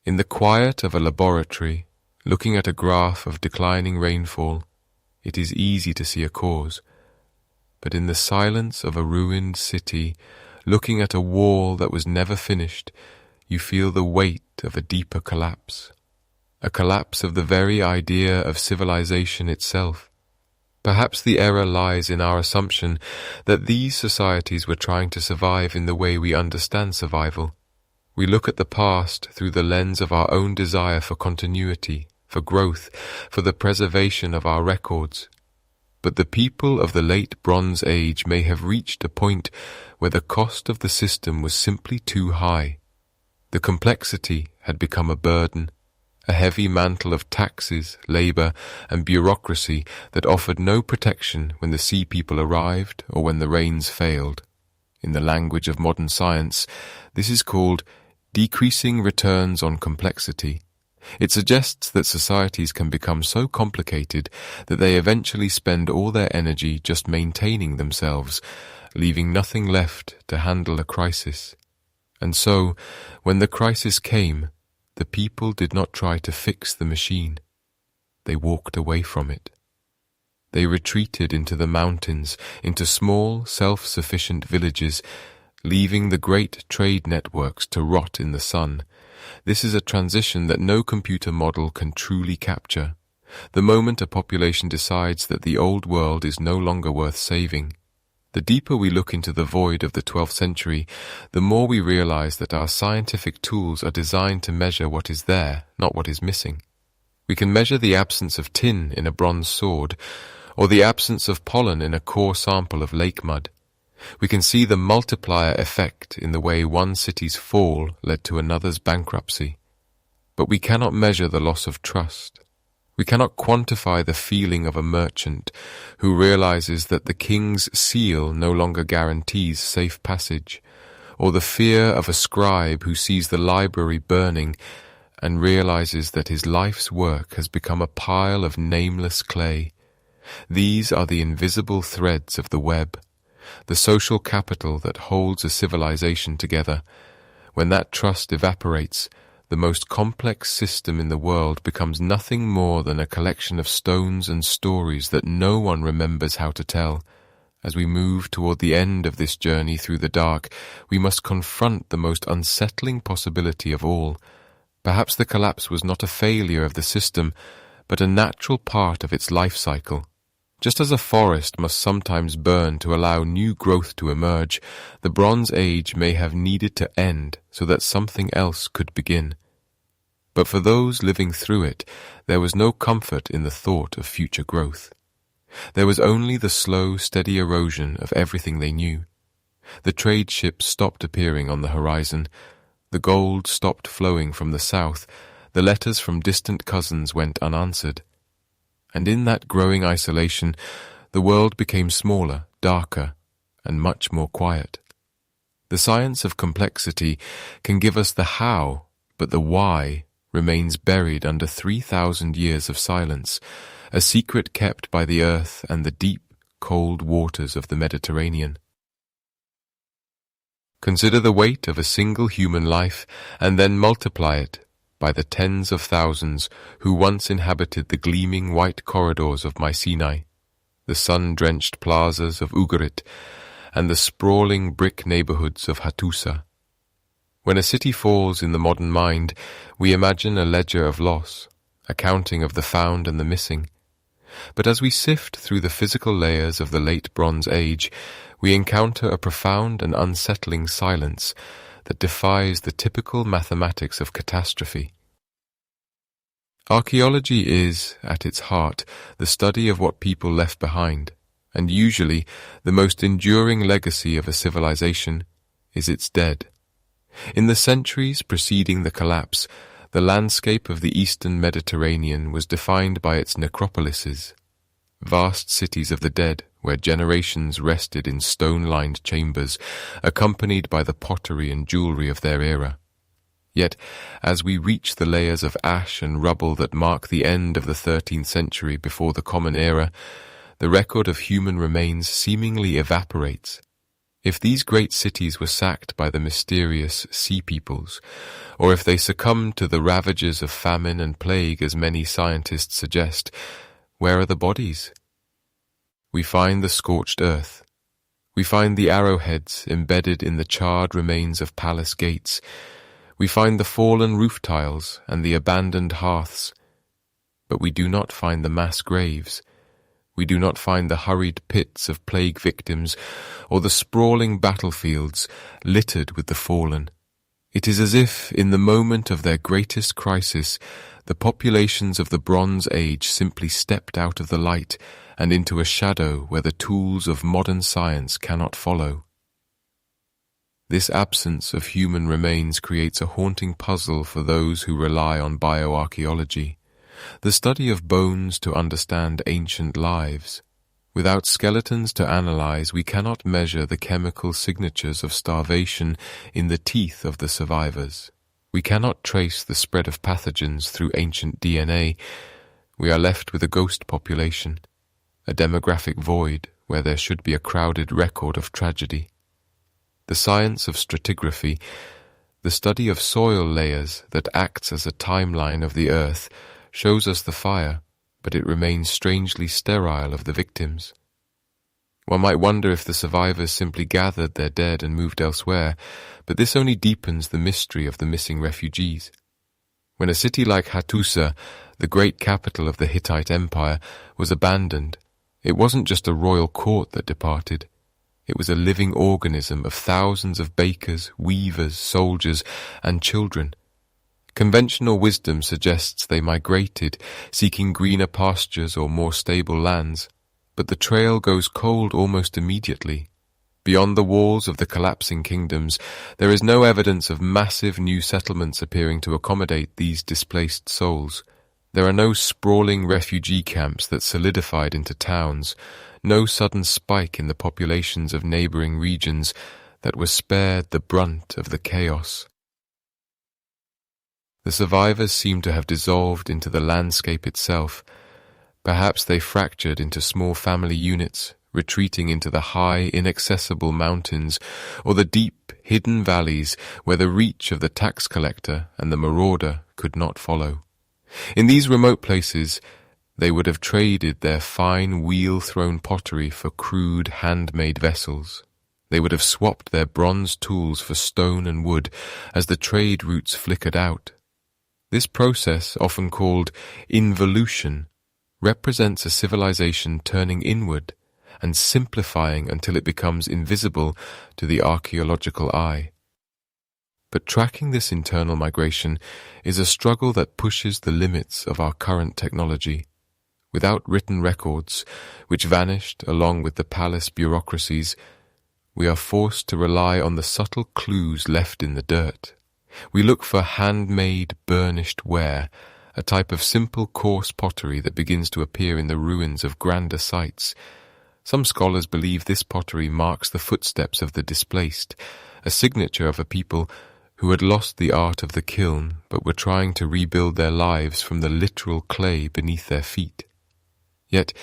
In the quiet of a laboratory, looking at a graph of declining rainfall, it is easy to see a cause. But in the silence of a ruined city, looking at a wall that was never finished, you feel the weight of a deeper collapse, a collapse of the very idea of civilization itself. Perhaps the error lies in our assumption that these societies were trying to survive in the way we understand survival. We look at the past through the lens of our own desire for continuity, for growth, for the preservation of our records. But the people of the late Bronze Age may have reached a point where the cost of the system was simply too high. The complexity had become a burden, a heavy mantle of taxes, labor, and bureaucracy that offered no protection when the sea people arrived or when the rains failed. In the language of modern science, this is called decreasing returns on complexity. It suggests that societies can become so complicated that they eventually spend all their energy just maintaining themselves, leaving nothing left to handle a crisis. And so, when the crisis came, the people did not try to fix the machine. They walked away from it. They retreated into the mountains, into small, self-sufficient villages, leaving the great trade networks to rot in the sun. This is a transition that no computer model can truly capture. The moment a population decides that the old world is no longer worth saving. The deeper we look into the void of the 12th century, the more we realize that our scientific tools are designed to measure what is there, not what is missing. We can measure the absence of tin in a bronze sword, or the absence of pollen in a core sample of lake mud. We can see the multiplier effect in the way one city's fall led to another's bankruptcy. But we cannot measure the loss of trust. We cannot quantify the feeling of a merchant who realizes that the king's seal no longer guarantees safe passage, or the fear of a scribe who sees the library burning and realizes that his life's work has become a pile of nameless clay. These are the invisible threads of the web, the social capital that holds a civilization together. When that trust evaporates, the most complex system in the world becomes nothing more than a collection of stones and stories that no one remembers how to tell. As we move toward the end of this journey through the dark, we must confront the most unsettling possibility of all. Perhaps the collapse was not a failure of the system, but a natural part of its life cycle. Just as a forest must sometimes burn to allow new growth to emerge, the Bronze Age may have needed to end so that something else could begin. But for those living through it, there was no comfort in the thought of future growth. There was only the slow, steady erosion of everything they knew. The trade ships stopped appearing on the horizon. The gold stopped flowing from the south. The letters from distant cousins went unanswered. And in that growing isolation, the world became smaller, darker, and much more quiet. The science of complexity can give us the how, but the why remains buried under 3,000 years of silence, a secret kept by the earth and the deep, cold waters of the Mediterranean. Consider the weight of a single human life and then multiply it by the tens of thousands who once inhabited the gleaming white corridors of Mycenae, the sun-drenched plazas of Ugarit, and the sprawling brick neighborhoods of Hattusa. When a city falls in the modern mind, we imagine a ledger of loss, a counting of the found and the missing. But as we sift through the physical layers of the late Bronze Age, we encounter a profound and unsettling silence that defies the typical mathematics of catastrophe. Archaeology is, at its heart, the study of what people left behind, and usually the most enduring legacy of a civilization is its dead. In the centuries preceding the collapse, the landscape of the eastern Mediterranean was defined by its necropolises, vast cities of the dead where generations rested in stone-lined chambers, accompanied by the pottery and jewelry of their era. Yet, as we reach the layers of ash and rubble that mark the end of the 13th century before the Common Era, the record of human remains seemingly evaporates. If these great cities were sacked by the mysterious sea peoples, or if they succumbed to the ravages of famine and plague as many scientists suggest, where are the bodies? We find the scorched earth. We find the arrowheads embedded in the charred remains of palace gates. We find the fallen roof tiles and the abandoned hearths. But we do not find the mass graves. We do not find the hurried pits of plague victims or the sprawling battlefields littered with the fallen. It is as if, in the moment of their greatest crisis, the populations of the Bronze Age simply stepped out of the light and into a shadow where the tools of modern science cannot follow. This absence of human remains creates a haunting puzzle for those who rely on bioarchaeology, the study of bones to understand ancient lives. Without skeletons to analyze, we cannot measure the chemical signatures of starvation in the teeth of the survivors. We cannot trace the spread of pathogens through ancient DNA. We are left with a ghost population, a demographic void where there should be a crowded record of tragedy. The science of stratigraphy, the study of soil layers that acts as a timeline of the earth, shows us the fire, but it remains strangely sterile of the victims. One might wonder if the survivors simply gathered their dead and moved elsewhere, but this only deepens the mystery of the missing refugees. When a city like Hattusa, the great capital of the Hittite Empire, was abandoned, it wasn't just a royal court that departed. It was a living organism of thousands of bakers, weavers, soldiers, and children. Conventional wisdom suggests they migrated, seeking greener pastures or more stable lands, but the trail goes cold almost immediately. Beyond the walls of the collapsing kingdoms, there is no evidence of massive new settlements appearing to accommodate these displaced souls. There are no sprawling refugee camps that solidified into towns, no sudden spike in the populations of neighboring regions that were spared the brunt of the chaos. The survivors seem to have dissolved into the landscape itself. Perhaps they fractured into small family units, retreating into the high, inaccessible mountains or the deep, hidden valleys where the reach of the tax collector and the marauder could not follow. In these remote places, they would have traded their fine wheel-thrown pottery for crude, handmade vessels. They would have swapped their bronze tools for stone and wood as the trade routes flickered out. This process, often called involution, represents a civilization turning inward and simplifying until it becomes invisible to the archaeological eye. But tracking this internal migration is a struggle that pushes the limits of our current technology. Without written records, which vanished along with the palace bureaucracies, we are forced to rely on the subtle clues left in the dirt. We look for handmade, burnished ware, a type of simple, coarse pottery that begins to appear in the ruins of grander sites, Some scholars believe this pottery marks the footsteps of the displaced, a signature of a people who had lost the art of the kiln but were trying to rebuild their lives from the literal clay beneath their feet. Yet,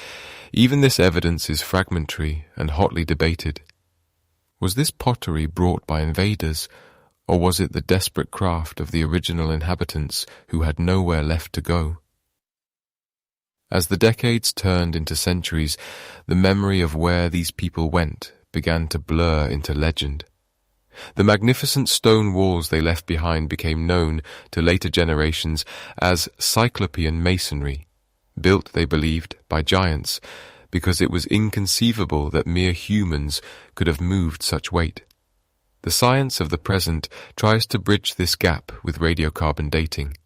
even this evidence is fragmentary and hotly debated. Was this pottery brought by invaders, or was it the desperate craft of the original inhabitants who had nowhere left to go? As the decades turned into centuries, the memory of where these people went began to blur into legend. The magnificent stone walls they left behind became known to later generations as Cyclopean masonry, built, they believed, by giants, because it was inconceivable that mere humans could have moved such weight. The science of the present tries to bridge this gap with radiocarbon dating,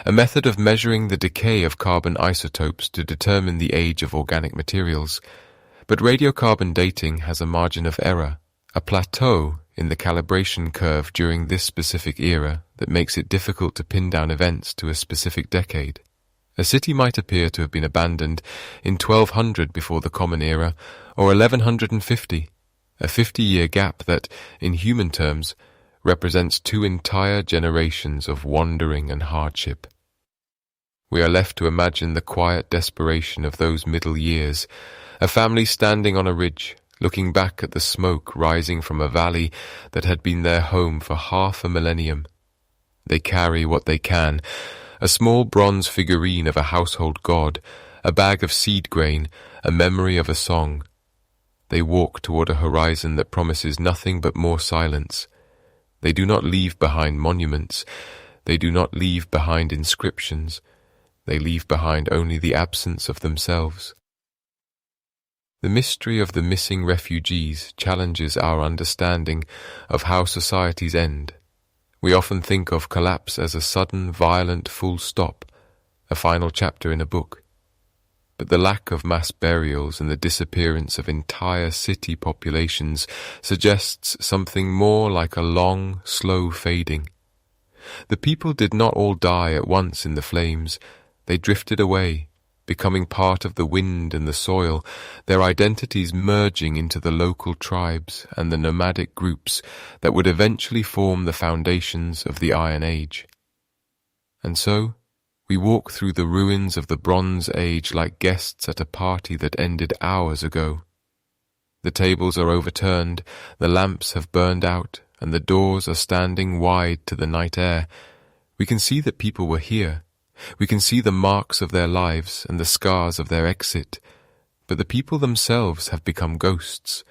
a method of measuring the decay of carbon isotopes to determine the age of organic materials. But radiocarbon dating has a margin of error, a plateau in the calibration curve during this specific era that makes it difficult to pin down events to a specific decade. A city might appear to have been abandoned in 1200 before the Common Era, or 1150, a 50-year gap that, in human terms, represents 2 entire generations of wandering and hardship. We are left to imagine the quiet desperation of those middle years, a family standing on a ridge, looking back at the smoke rising from a valley that had been their home for half a millennium. They carry what they can, a small bronze figurine of a household god, a bag of seed grain, a memory of a song. They walk toward a horizon that promises nothing but more silence. They do not leave behind monuments. They do not leave behind inscriptions. They leave behind only the absence of themselves. The mystery of the missing refugees challenges our understanding of how societies end. We often think of collapse as a sudden, violent full stop, a final chapter in a book. But the lack of mass burials and the disappearance of entire city populations suggests something more like a long, slow fading. The people did not all die at once in the flames. They drifted away, becoming part of the wind and the soil, their identities merging into the local tribes and the nomadic groups that would eventually form the foundations of the Iron Age. And so, we walk through the ruins of the Bronze Age like guests at a party that ended hours ago. The tables are overturned, the lamps have burned out, and the doors are standing wide to the night air. We can see that people were here. We can see the marks of their lives and the scars of their exit, but the people themselves have become ghosts.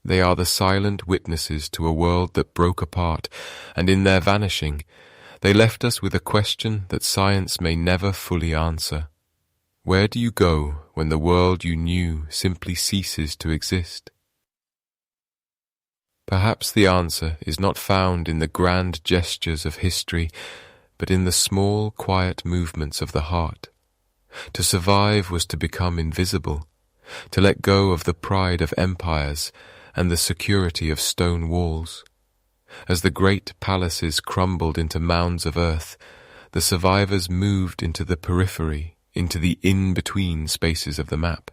They are the silent witnesses to a world that broke apart, and in their vanishing, they left us with a question that science may never fully answer. Where do you go when the world you knew simply ceases to exist? Perhaps the answer is not found in the grand gestures of history, but in the small, quiet movements of the heart. To survive was to become invisible, to let go of the pride of empires and the security of stone walls. As the great palaces crumbled into mounds of earth, the survivors moved into the periphery, into the in-between spaces of the map.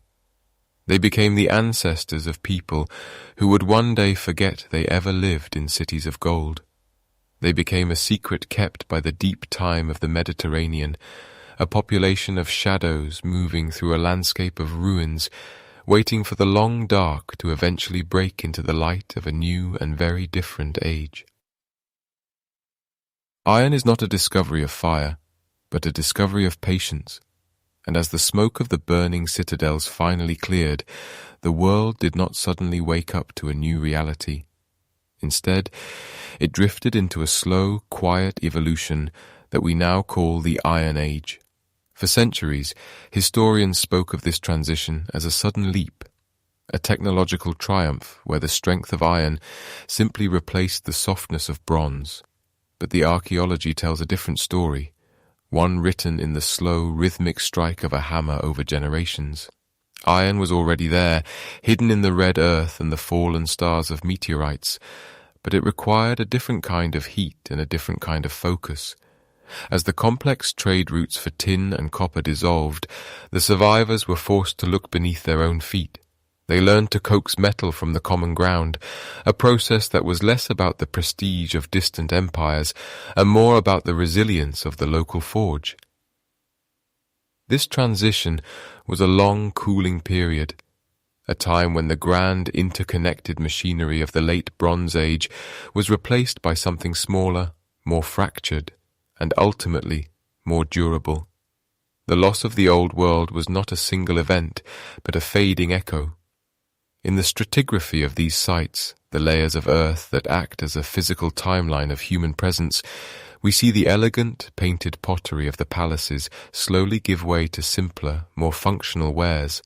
They became the ancestors of people who would one day forget they ever lived in cities of gold. They became a secret kept by the deep time of the Mediterranean, a population of shadows moving through a landscape of ruins, waiting for the long dark to eventually break into the light of a new and very different age. Iron is not a discovery of fire, but a discovery of patience, and as the smoke of the burning citadels finally cleared, the world did not suddenly wake up to a new reality. Instead, it drifted into a slow, quiet evolution that we now call the Iron Age. For centuries, historians spoke of this transition as a sudden leap, a technological triumph where the strength of iron simply replaced the softness of bronze. But the archaeology tells a different story, one written in the slow, rhythmic strike of a hammer over generations. Iron was already there, hidden in the red earth and the fallen stars of meteorites, but it required a different kind of heat and a different kind of focus. As the complex trade routes for tin and copper dissolved, the survivors were forced to look beneath their own feet. They learned to coax metal from the common ground, a process that was less about the prestige of distant empires and more about the resilience of the local forge. This transition was a long cooling period, a time when the grand interconnected machinery of the late Bronze Age was replaced by something smaller, more fractured, and ultimately more durable. The loss of the old world was not a single event, but a fading echo. In the stratigraphy of these sites, the layers of earth that act as a physical timeline of human presence, we see the elegant, painted pottery of the palaces slowly give way to simpler, more functional wares.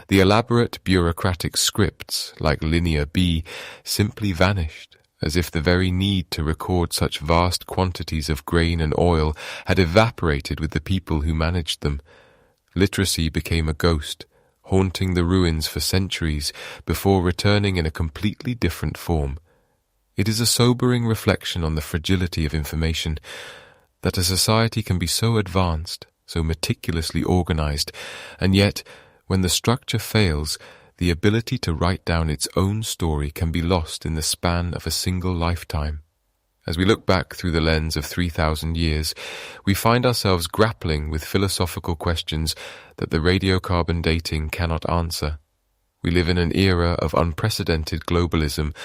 The elaborate bureaucratic scripts, like Linear B, simply vanished, as if the very need to record such vast quantities of grain and oil had evaporated with the people who managed them. Literacy became a ghost, haunting the ruins for centuries before returning in a completely different form. It is a sobering reflection on the fragility of information, that a society can be so advanced, so meticulously organized, and yet, when the structure fails, the ability to write down its own story can be lost in the span of a single lifetime. As we look back through the lens of 3,000 years, we find ourselves grappling with philosophical questions that the radiocarbon dating cannot answer. We live in an era of unprecedented globalism,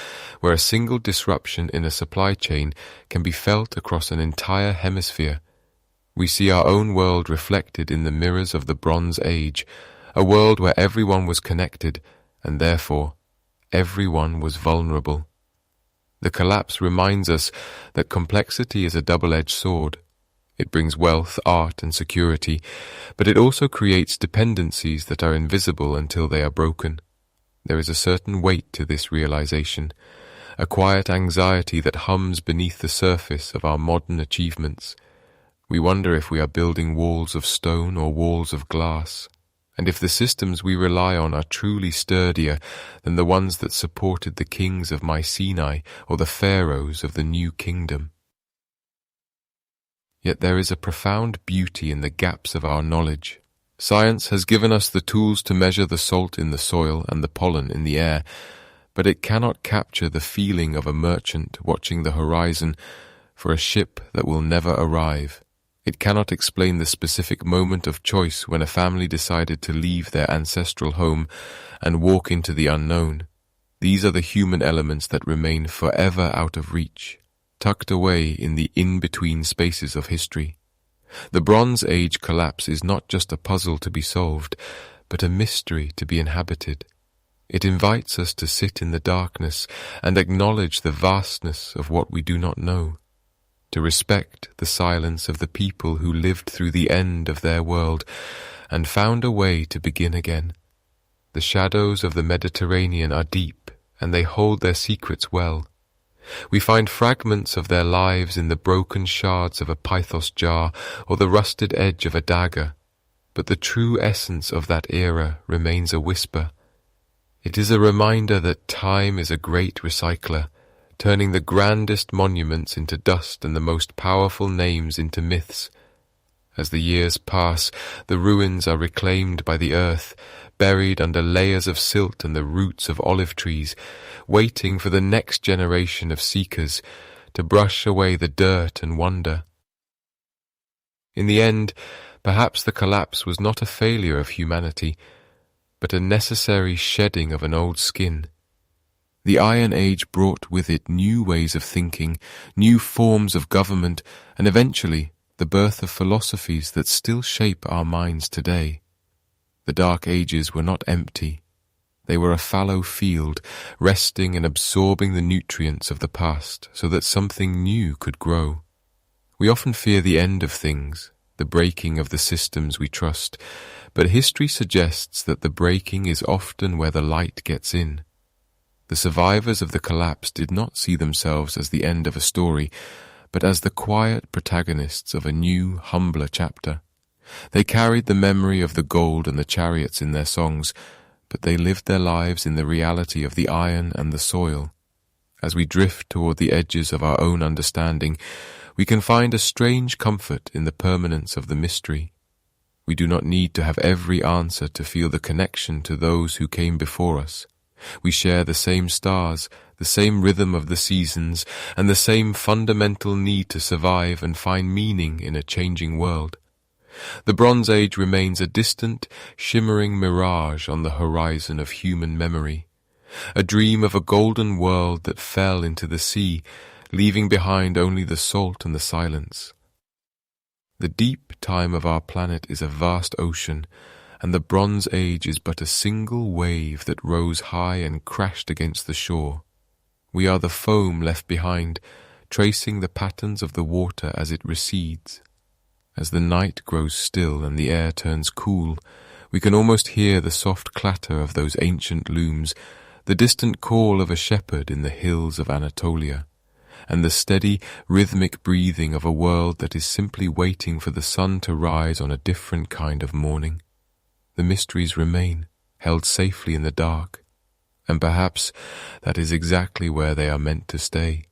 where a single disruption in a supply chain can be felt across an entire hemisphere. We see our own world reflected in the mirrors of the Bronze Age, a world where everyone was connected, and therefore, everyone was vulnerable. The collapse reminds us that complexity is a double-edged sword. It brings wealth, art, and security, but it also creates dependencies that are invisible until they are broken. There is a certain weight to this realization, a quiet anxiety that hums beneath the surface of our modern achievements. We wonder if we are building walls of stone or walls of glass, and if the systems we rely on are truly sturdier than the ones that supported the kings of Mycenae or the pharaohs of the New Kingdom. Yet there is a profound beauty in the gaps of our knowledge. Science has given us the tools to measure the salt in the soil and the pollen in the air, but it cannot capture the feeling of a merchant watching the horizon for a ship that will never arrive. It cannot explain the specific moment of choice when a family decided to leave their ancestral home and walk into the unknown. These are the human elements that remain forever out of reach, tucked away in the in-between spaces of history. The Bronze Age collapse is not just a puzzle to be solved, but a mystery to be inhabited. It invites us to sit in the darkness and acknowledge the vastness of what we do not know, to respect the silence of the people who lived through the end of their world and found a way to begin again. The shadows of the Mediterranean are deep, and they hold their secrets well. We find fragments of their lives in the broken shards of a pythos jar or the rusted edge of a dagger, but the true essence of that era remains a whisper. It is a reminder that time is a great recycler, turning the grandest monuments into dust and the most powerful names into myths. As the years pass, the ruins are reclaimed by the earth, buried under layers of silt and the roots of olive trees, waiting for the next generation of seekers to brush away the dirt and wonder. In the end, perhaps the collapse was not a failure of humanity, but a necessary shedding of an old skin. The Iron Age brought with it new ways of thinking, new forms of government, and eventually the birth of philosophies that still shape our minds today. The Dark Ages were not empty. They were a fallow field, resting and absorbing the nutrients of the past so that something new could grow. We often fear the end of things, the breaking of the systems we trust, but history suggests that the breaking is often where the light gets in. The survivors of the collapse did not see themselves as the end of a story, but as the quiet protagonists of a new, humbler chapter. They carried the memory of the gold and the chariots in their songs, but they lived their lives in the reality of the iron and the soil. As we drift toward the edges of our own understanding, we can find a strange comfort in the permanence of the mystery. We do not need to have every answer to feel the connection to those who came before us. We share the same stars, the same rhythm of the seasons, and the same fundamental need to survive and find meaning in a changing world. The Bronze Age remains a distant, shimmering mirage on the horizon of human memory, a dream of a golden world that fell into the sea, leaving behind only the salt and the silence. The deep time of our planet is a vast ocean, and the Bronze Age is but a single wave that rose high and crashed against the shore. We are the foam left behind, tracing the patterns of the water as it recedes. As the night grows still and the air turns cool, we can almost hear the soft clatter of those ancient looms, the distant call of a shepherd in the hills of Anatolia, and the steady, rhythmic breathing of a world that is simply waiting for the sun to rise on a different kind of morning. The mysteries remain, held safely in the dark, and perhaps that is exactly where they are meant to stay.